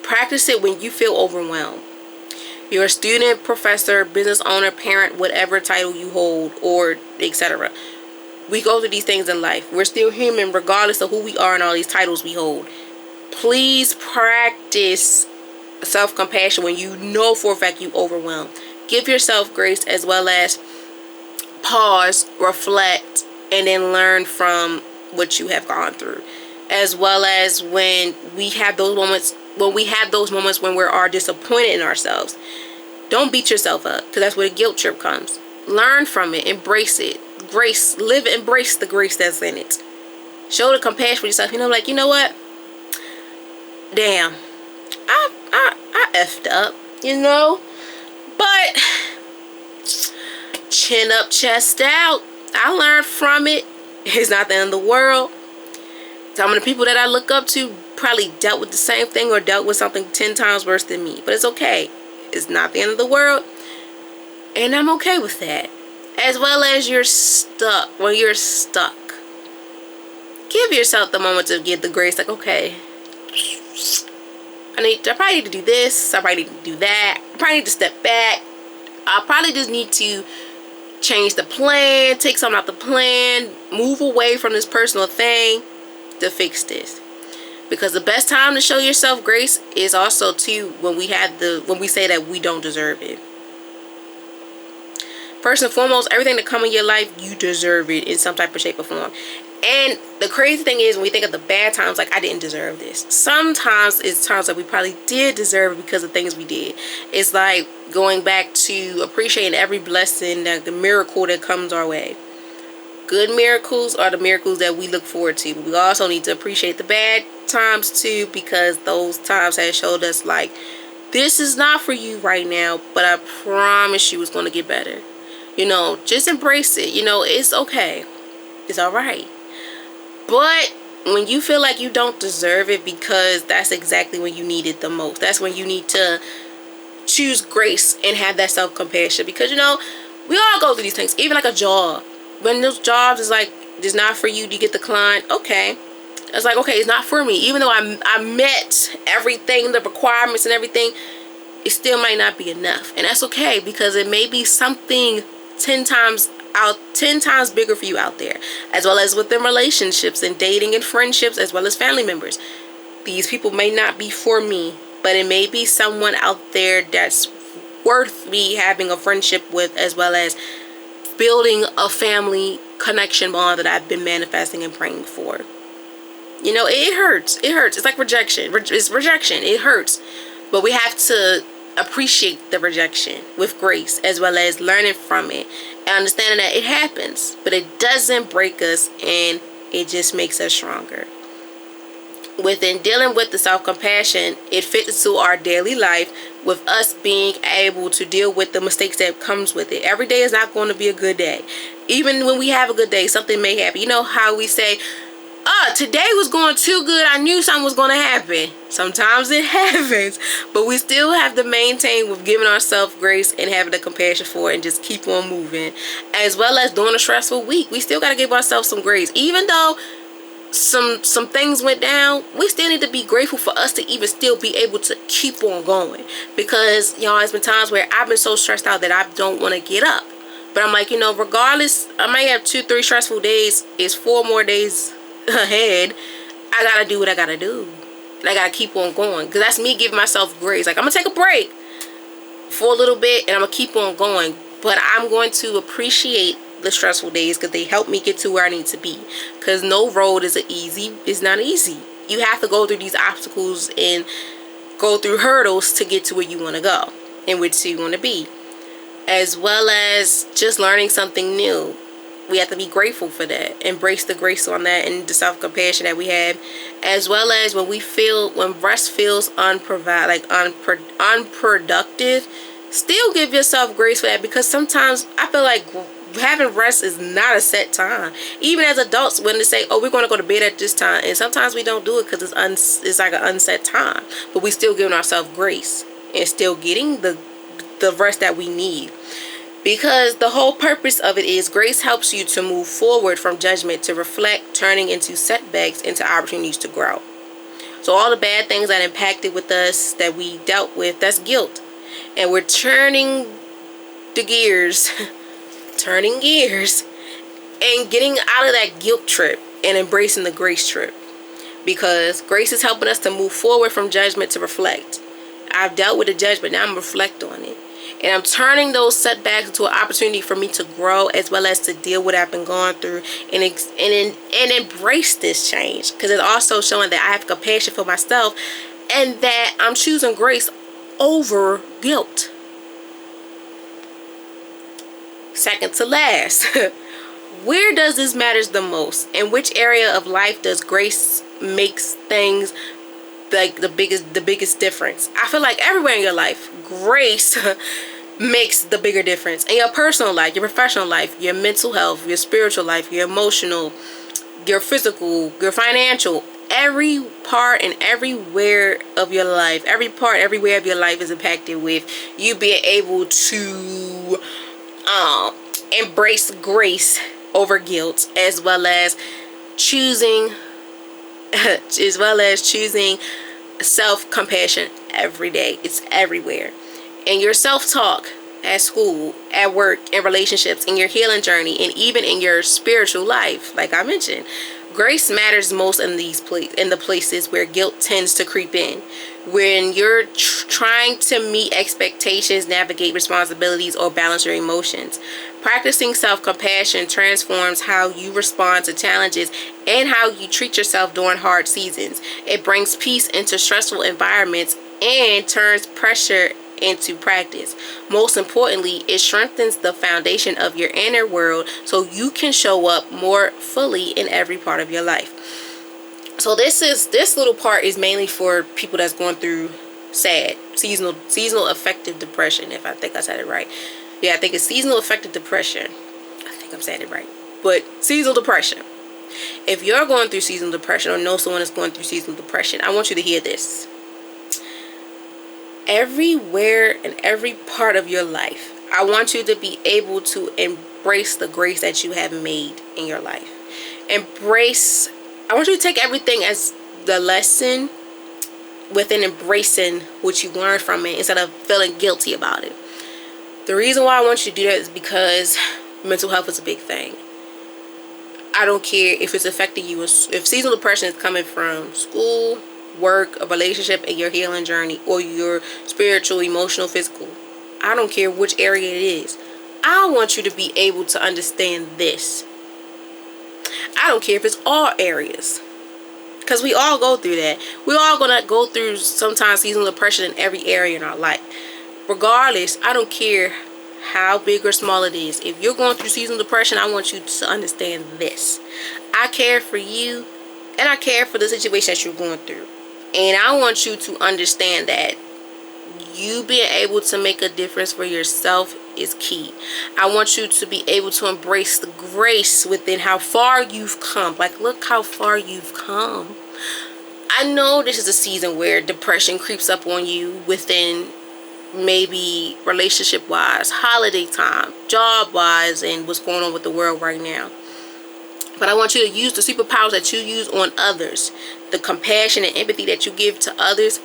practice it when you feel overwhelmed. You're a student, professor, business owner, parent, whatever title you hold, or etc. We go through these things in life. We're still human regardless of who we are and all these titles we hold. Please practice self-compassion when you know for a fact you overwhelmed. Give yourself grace, as well as pause, reflect, and then learn from what you have gone through. As well as when we have those moments when we are disappointed in ourselves, don't beat yourself up, because that's where the guilt trip comes. Learn from it. Embrace it. Grace. Embrace the grace that's in it. Show the compassion for yourself. Like, you know what? Damn. I effed up, But chin up, chest out. I learned from it. It's not the end of the world. Some of the people that I look up to probably dealt with the same thing, or dealt with something 10 times worse than me. But it's okay. It's not the end of the world. And I'm okay with that. As well as when you're stuck, give yourself the moment to give the grace. Like, okay, I probably need to do this. I probably need to do that. I probably need to step back. I probably just need to change the plan, take something out the plan, move away from this personal thing to fix this. Because the best time to show yourself grace is also too when we say that we don't deserve it. First and foremost, everything that comes in your life, you deserve it in some type of shape or form. And the crazy thing is, when we think of the bad times, like, I didn't deserve this. Sometimes it's times that we probably did deserve it because of things we did. It's like going back to appreciating every blessing, the miracle that comes our way. Good miracles are the miracles that we look forward to. But we also need to appreciate the bad times too, because those times have showed us, like, this is not for you right now, but I promise you it's going to get better. Just embrace it. It's okay. It's all right. But when you feel like you don't deserve it, because that's exactly when you need it the most. That's when you need to choose grace and have that self-compassion. Because, we all go through these things. Even like a job. When those jobs is like, it's not for you to get declined. Okay. It's like, okay, it's not for me. Even though I met everything, the requirements and everything, it still might not be enough. And that's okay, because it may be something 10 times bigger for you out there. As well as within relationships and dating and friendships, as well as family members. These people may not be for me, but it may be someone out there that's worth me having a friendship with, as well as building a family connection bond that I've been manifesting and praying for. You know, it hurts. It hurts. It's like rejection. It's rejection. It hurts. But we have to appreciate the rejection with grace, as well as learning from it and understanding that it happens, but it doesn't break us, and it just makes us stronger. Within dealing with the self-compassion, it fits into our daily life, with us being able to deal with the mistakes that comes with it. Every day is not going to be a good day. Even when we have a good day, something may happen. You know how we say, today was going too good, I knew something was going to happen. Sometimes it happens, but we still have to maintain with giving ourselves grace and having the compassion for it, and just keep on moving. As well as during a stressful week, we still got to give ourselves some grace. Even though some things went down, we still need to be grateful for us to even still be able to keep on going. Because, y'all, there's been times where I've been so stressed out that I don't want to get up. But I'm like, you know, regardless, I might have 2-3 stressful days. It's 4 more days ahead. I gotta do what I gotta do, and I gotta keep on going, because that's me giving myself grace. Like, I'm gonna take a break for a little bit, and I'm gonna keep on going, but I'm going to appreciate the stressful days, because they help me get to where I need to be. Because no road is it's not easy. You have to go through these obstacles and go through hurdles to get to where you want to go and which you want to be. As well as just learning something new, we have to be grateful for that. Embrace the grace on that and the self-compassion that we have. As well as when rest feels unproductive, still give yourself grace for that, because sometimes I feel like having rest is not a set time. Even as adults, when they say, we're going to go to bed at this time, and sometimes we don't do it because it's like an unset time, but we still giving ourselves grace and still getting the rest that we need. Because the whole purpose of it is grace helps you to move forward from judgment to reflect, turning into setbacks into opportunities to grow. So all the bad things that impacted with us, that we dealt with, that's guilt. And we're turning the gears, turning gears, and getting out of that guilt trip and embracing the grace trip. Because grace is helping us to move forward from judgment to reflect. I've dealt with the judgment, now I'm reflect on it. And I'm turning those setbacks into an opportunity for me to grow, as well as to deal with what I've been going through, and embrace this change. Because it's also showing that I have compassion for myself, and that I'm choosing grace over guilt. Second to last, where does this matter the most? In which area of life does grace makes things like the biggest difference? I feel like everywhere in your life, grace makes the bigger difference. In your personal life, your professional life, your mental health, your spiritual life, your emotional, your physical, your financial, every part and everywhere of your life, everywhere of your life is impacted with you being able to embrace grace over guilt, as well as choosing self-compassion every day. It's everywhere. In your self-talk, at school, at work, in relationships, in your healing journey, and even in your spiritual life. Like I mentioned, grace matters most in the places where guilt tends to creep in. When you're trying to meet expectations, navigate responsibilities, or balance your emotions. Practicing self-compassion transforms how you respond to challenges and how you treat yourself during hard seasons. It brings peace into stressful environments and turns pressure into practice. Most importantly, it strengthens the foundation of your inner world so you can show up more fully in every part of your life. So this little part is mainly for people that's going through seasonal affective depression, if I think I said it right. Yeah, I think it's seasonal affective depression. I think I'm saying it right. But seasonal depression. If you're going through seasonal depression or know someone that's going through seasonal depression, I want you to hear this. Everywhere and every part of your life, I want you to be able to embrace the grace that you have made in your life. I want you to take everything as the lesson within embracing what you learned from it, instead of feeling guilty about it. The reason why I want you to do that is because mental health is a big thing. I don't care if it's affecting you. If seasonal depression is coming from school, work, a relationship, and your healing journey, or your spiritual, emotional, physical. I don't care which area it is. I want you to be able to understand this. I don't care if it's all areas, because we all go through that. We all gonna go through sometimes seasonal depression in every area in our life. Regardless, I don't care how big or small it is. If you're going through seasonal depression, I want you to understand this. I care for you, and I care for the situation that you're going through. And I want you to understand that you being able to make a difference for yourself is key. I want you to be able to embrace the grace within how far you've come. Like, look how far you've come. I know this is a season where depression creeps up on you within maybe relationship wise, holiday time, job wise, and what's going on with the world right now. But I want you to use the superpowers that you use on others, the compassion and empathy that you give to others,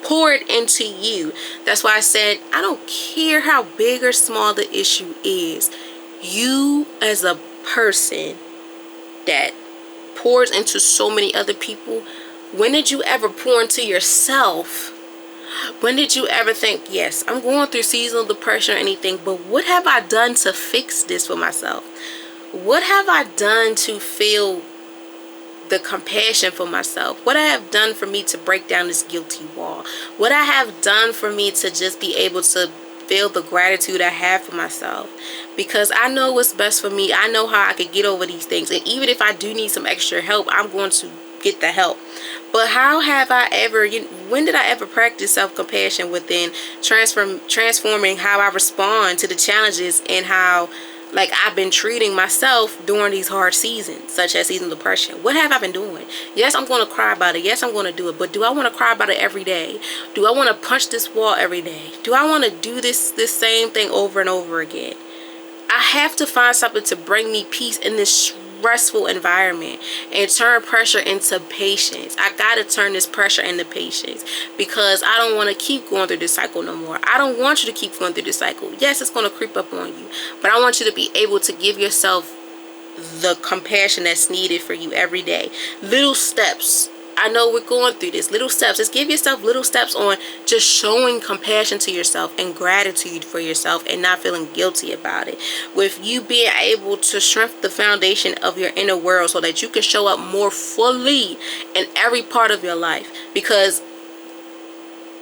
pour it into you. That's why I said, I don't care how big or small the issue is. You as a person that pours into so many other people, when did you ever pour into yourself? When did you ever think, yes, I'm going through seasonal depression or anything, but what have I done to fix this for myself? What have I done to feel the compassion for myself? What I have done for me to break down this guilty wall? What I have done for me to just be able to feel the gratitude I have for myself? Because I know what's best for me. I know how I could get over these things. And even if I do need some extra help, I'm going to get the help. But how have I ever, when did I ever practice self-compassion within transforming how I respond to the challenges, and how like I've been treating myself during these hard seasons, such as seasonal depression? What have I been doing? Yes, I'm going to cry about it. Yes, I'm going to do it. But do I want to cry about it every day? Do I want to punch this wall every day? Do I want to do this same thing over and over again? I have to find something to bring me peace in this stressful environment and turn pressure into patience. I gotta turn this pressure into patience, because I don't want to keep going through this cycle no more. I don't want you to keep going through this cycle. Yes, it's going to creep up on you, but I want you to be able to give yourself the compassion that's needed for you every day. Little steps. I know we're going through this. Little steps. Just give yourself little steps on just showing compassion to yourself and gratitude for yourself, and not feeling guilty about it. With you being able to strengthen the foundation of your inner world so that you can show up more fully in every part of your life. Because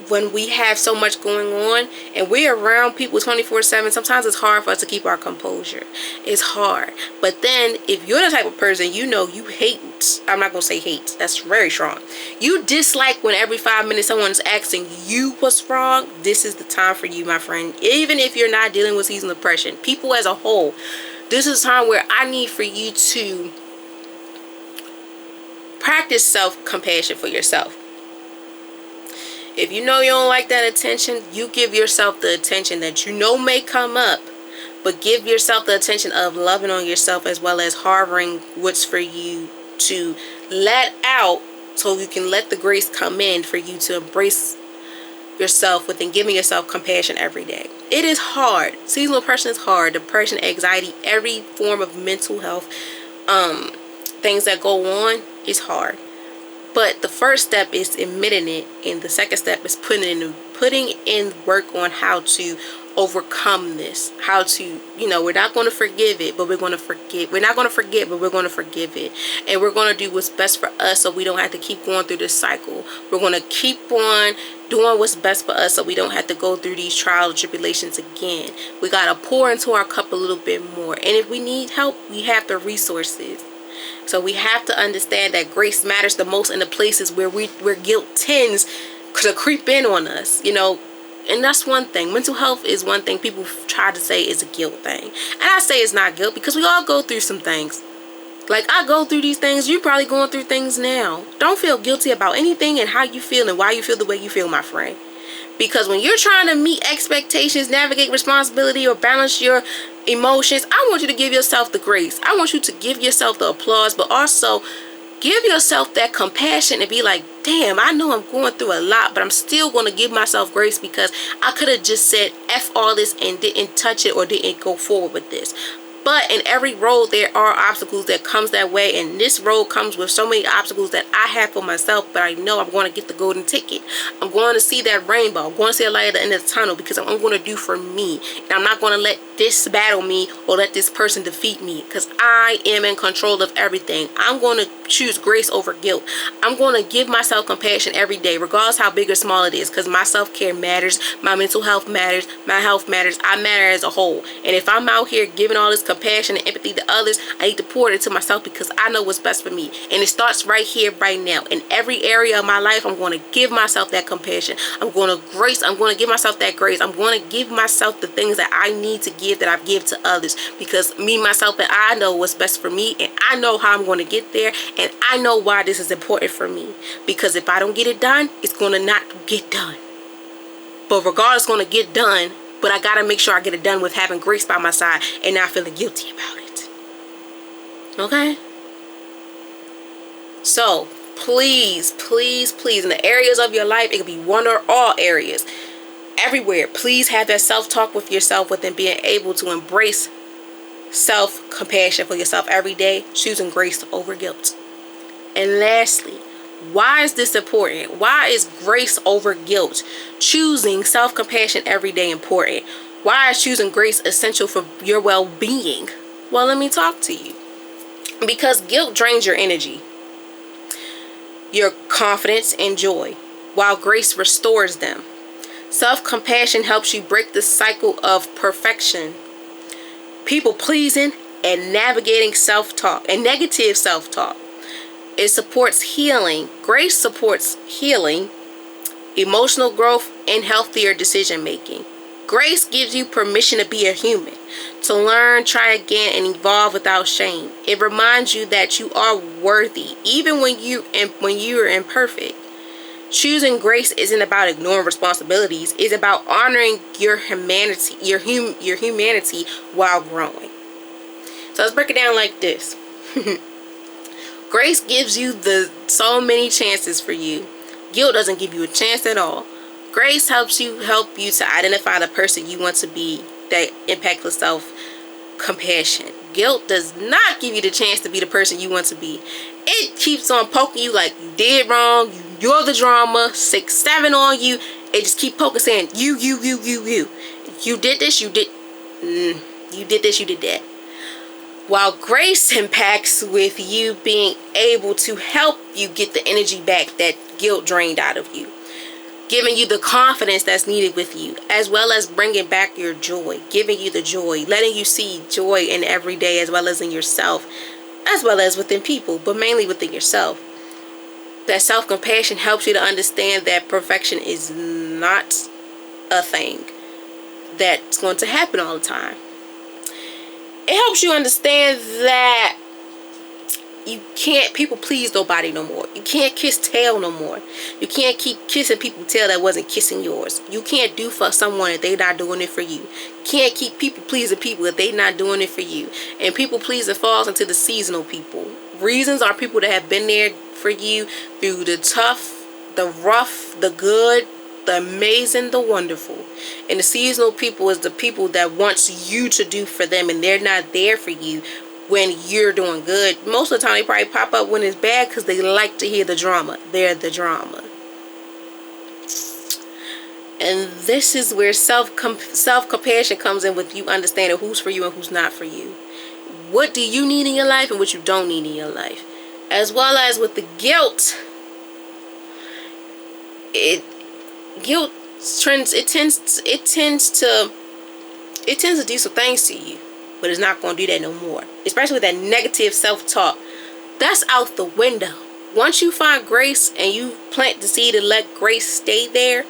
when we have so much going on and we're around people 24/7, sometimes it's hard for us to keep our composure. It's hard. But then if you're the type of person, you hate, I'm not going to say hate, that's very strong. You dislike when every 5 minutes someone's asking you what's wrong. This is the time for you, my friend. Even if you're not dealing with seasonal depression, people as a whole, this is a time where I need for you to practice self-compassion for yourself. If you know you don't like that attention, you give yourself the attention that you know may come up. But give yourself the attention of loving on yourself, as well as harboring what's for you to let out, so you can let the grace come in for you to embrace yourself within giving yourself compassion every day. It is hard. Seasonal depression is hard. Depression, anxiety, every form of mental health things that go on is hard. But the first step is admitting it, and the second step is putting in work on how to overcome this. How to, we're not going to forgive it, but we're going to forgive. We're not going to forget, but we're going to forgive it. And we're going to do what's best for us, so we don't have to keep going through this cycle. We're going to keep on doing what's best for us, so we don't have to go through these trials and tribulations again. We got to pour into our cup a little bit more. And if we need help, we have the resources. So we have to understand that grace matters the most in the places where guilt tends to creep in on us, And that's one thing. Mental health is one thing people try to say is a guilt thing. And I say it's not guilt, because we all go through some things. Like, I go through these things. You're probably going through things now. Don't feel guilty about anything and how you feel and why you feel the way you feel, my friend. Because when you're trying to meet expectations, navigate responsibility, or balance your emotions, I want you to give yourself the grace. I want you to give yourself the applause, but also give yourself that compassion and be like, damn, I know I'm going through a lot, but I'm still going to give myself grace, because I could have just said F all this and didn't touch it or didn't go forward with this. But in every road, there are obstacles that comes that way. And this road comes with so many obstacles that I have for myself. But I know I'm going to get the golden ticket. I'm going to see that rainbow. I'm going to see a light at the end of the tunnel, because I'm going to do for me. And I'm not going to let this battle me or let this person defeat me, because I am in control of everything. I'm going to choose grace over guilt. I'm going to give myself compassion every day, regardless how big or small it is, because my self-care matters, my mental health matters, my health matters. I matter as a whole. And if I'm out here giving all this compassion and empathy to others, I need to pour it into myself, because I know what's best for me. And it starts right here, right now. In every area of my life, I'm going to give myself that compassion. I'm going to give myself that grace. I'm going to give myself the things that I need to give, that I've given to others, because me, myself, and I know what's best for me, and I know how I'm going to get there, and I know why this is important for me. Because if I don't get it done, it's going to not get done. But regardless, it's going to get done. But I got to make sure I get it done with having grace by my side and not feeling guilty about it. Okay? So, please, please, please, in the areas of your life, it could be one or all areas, everywhere, please have that self-talk with yourself, within being able to embrace self-compassion for yourself every day, choosing grace over guilt. And lastly, why is this important? Why is grace over guilt, choosing self-compassion every day, important? Why is choosing grace essential for your well-being? Well, let me talk to you. Because guilt drains your energy, your confidence, and joy, while grace restores them. Self-compassion helps you break the cycle of perfection, people-pleasing, and navigating self-talk and negative self-talk. It supports healing. Grace supports healing, emotional growth, and healthier decision-making. Grace gives you permission to be a human, to learn, try again, and evolve without shame. It reminds you that you are worthy, even when you are imperfect. Choosing grace isn't about ignoring responsibilities. It's about honoring your humanity, your humanity while growing. So let's break it down like this. Grace gives you so many chances for you. Guilt doesn't give you a chance at all. Grace helps you to identify the person you want to be that impacts the self-compassion. Guilt does not give you the chance to be the person you want to be. It keeps on poking you like you did wrong, you're the drama, 6, 7 on you. It just keep poking, saying you. You did this, you did this, you did that. While grace impacts with you being able to help you get the energy back that guilt drained out of you, giving you the confidence that's needed with you, as well as bringing back your joy, giving you the joy, letting you see joy in every day, as well as in yourself, as well as within people, but mainly within yourself. That self-compassion helps you to understand that perfection is not a thing that's going to happen all the time. It helps you understand that you can't people please nobody no more. You can't kiss tail no more. You can't keep kissing people tail that wasn't kissing yours. You can't do for someone if they not doing it for you. You can't keep people pleasing people if they not doing it for you. And people pleasing falls into the seasonal people. Reasons are people that have been there for you through the tough, the rough, the good, the amazing, the wonderful. And the seasonal people is the people that wants you to do for them, and they're not there for you when you're doing good. Most of the time they probably pop up when it's bad, because they like to hear the drama. They're the drama. And this is where self-compassion comes in, with you understanding who's for you and who's not for you. What do you need in your life and what you don't need in your life. As well as with the guilt. Guilt tends to do some things to you, but it's not going to do that no more. Especially with that negative self-talk. That's out the window. Once you find grace and you plant the seed and let grace stay there,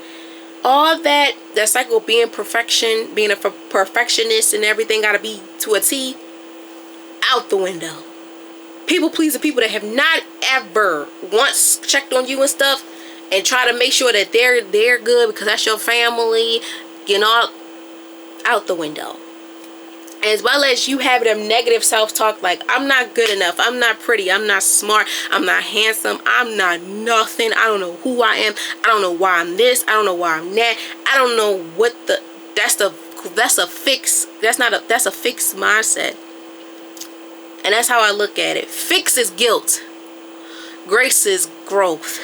all that cycle of being perfection, being a perfectionist and everything got to be to a T, out the window. People pleasing people that have not ever once checked on you and stuff, and try to make sure that they're good because that's your family, out the window. As well as you having a negative self-talk like, I'm not good enough, I'm not pretty, I'm not smart, I'm not handsome, I'm not nothing, I don't know who I am, I don't know why I'm this, I don't know why I'm that, I don't know what that's a fixed mindset. And that's how I look at it. Fix is guilt. Grace is growth.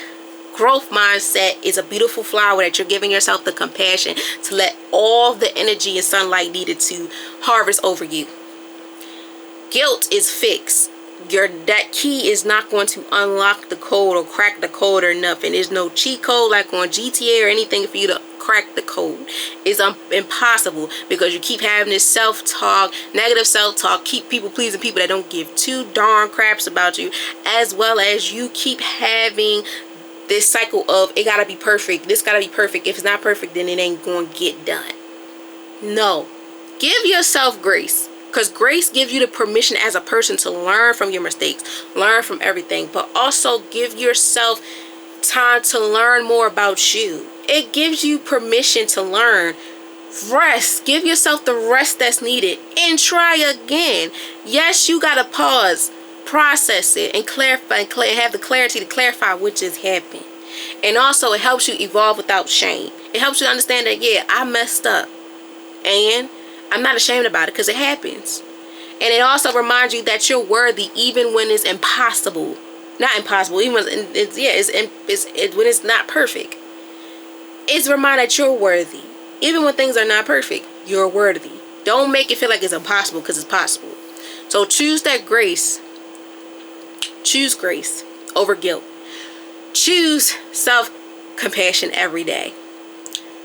growth mindset is a beautiful flower that you're giving yourself the compassion to let all the energy and sunlight needed to harvest over you. Guilt is fixed. That key is not going to unlock the code or crack the code or nothing. There's no cheat code like on GTA or anything for you to crack the code. It's impossible, because you keep having this self-talk, negative self-talk, keep people pleasing people that don't give two darn craps about you, as well as you keep having this cycle of it gotta be perfect, this gotta be perfect. If it's not perfect, then it ain't gonna get done. No, give yourself grace, because grace gives you the permission as a person to learn from your mistakes, learn from everything, but also give yourself time to learn more about you. It gives you permission to learn. Rest. Give yourself the rest that's needed and try again. Yes, you gotta pause, process it, and clarify, and have the clarity to clarify what just happened. And also, it helps you evolve without shame. It helps you understand that, yeah, I messed up, and I'm not ashamed about it, because it happens. And it also reminds you that you're worthy even when it's impossible. Not impossible, even when when it's not perfect. It's a reminder that you're worthy. Even when things are not perfect, you're worthy. Don't make it feel like it's impossible, because it's possible. So choose that grace. Choose grace over guilt. Choose self-compassion every day.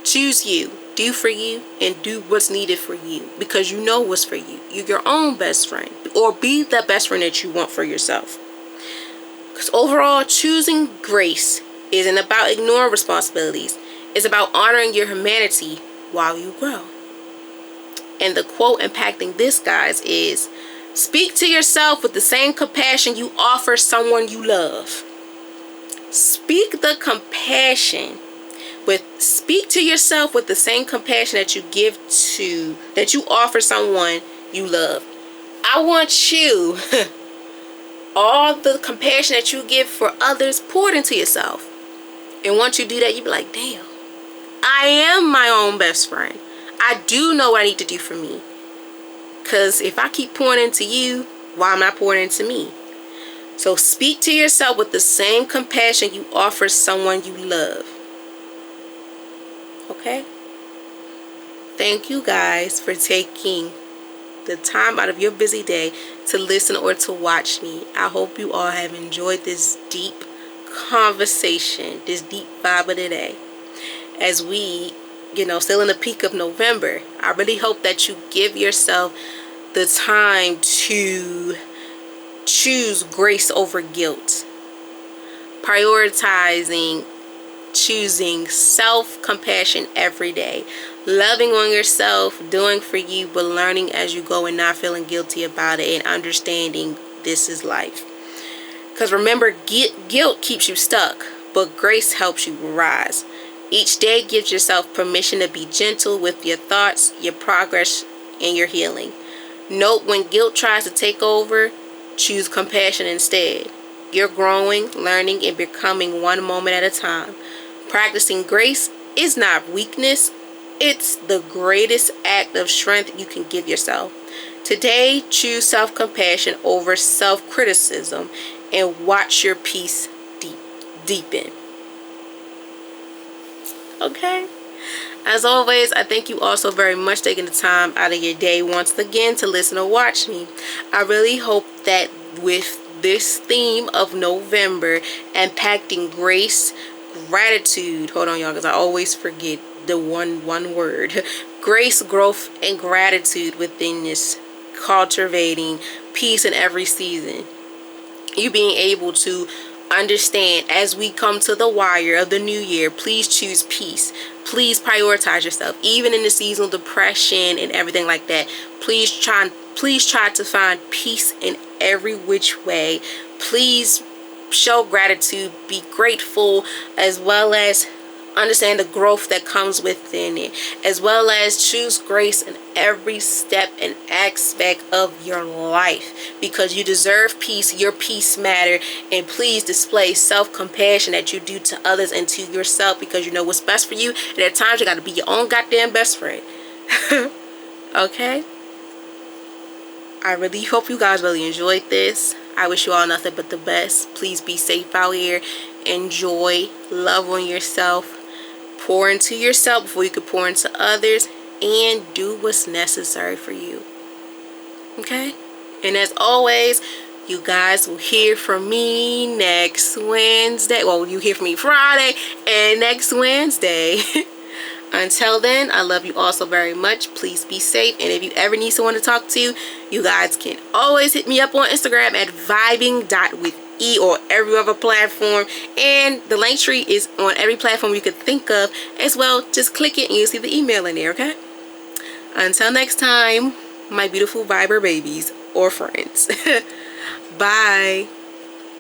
Choose you. Do for you and do what's needed for you, because you know what's for you. You're your own best friend, or be the best friend that you want for yourself. Because overall, choosing grace isn't about ignoring responsibilities. It's about honoring your humanity while you grow. And the quote impacting this, guys, is speak to yourself with the same compassion you offer someone you love. Speak to yourself with the same compassion that you offer someone you love. I want you all the compassion that you give for others poured into yourself. And once you do that, you be like, damn, I am my own best friend. I do know what I need to do for me. Because if I keep pouring into you, why am I pouring into me? So speak to yourself with the same compassion you offer someone you love. Okay? Thank you guys for taking the time out of your busy day to listen or to watch me. I hope you all have enjoyed this deep conversation, this deep vibe of the day. As we, still in the peak of November, I really hope that you give yourself the time to choose grace over guilt. Prioritizing choosing self-compassion every day. Loving on yourself, doing for you, but learning as you go and not feeling guilty about it, and understanding this is life. Because remember, guilt keeps you stuck, but grace helps you rise. Each day gives yourself permission to be gentle with your thoughts, your progress, and your healing. Note when guilt tries to take over, choose compassion instead. You're growing, learning, and becoming one moment at a time. Practicing grace is not weakness. It's the greatest act of strength you can give yourself. Today, choose self-compassion over self-criticism and watch your peace deepen. Okay? As always, I thank you all so very much for taking the time out of your day once again to listen or watch me. I really hope that with this theme of November, impacting grace, gratitude, hold on y'all, because I always forget the one word, grace, growth, and gratitude within this, cultivating peace in every season. You being able to understand as we come to the wire of the new year, please choose peace. Please prioritize yourself, even in the seasonal depression and everything like that. Please try to find peace in every which way. Please show gratitude, be grateful, as well as understand the growth that comes within it, as well as choose grace in every step and aspect of your life, because you deserve peace. Your peace matter. And please display self-compassion that you do to others and to yourself, because you know what's best for you, and at times you got to be your own goddamn best friend. Okay, I really hope you guys really enjoyed this. I wish you all nothing but the best. Please be safe out here, enjoy, love on yourself, pour into yourself before you can pour into others, and do what's necessary for you. Okay? And as always, you guys will hear from me next Wednesday. Well, you hear from me Friday and next Wednesday. Until then, I love you all so very much. Please be safe. And if you ever need someone to talk to, you guys can always hit me up on Instagram at vibing.with.e or every other platform. And the link tree is on every platform you could think of as well. Just click it and you'll see the email in there, okay? Until next time, my beautiful Viber babies or friends. Bye.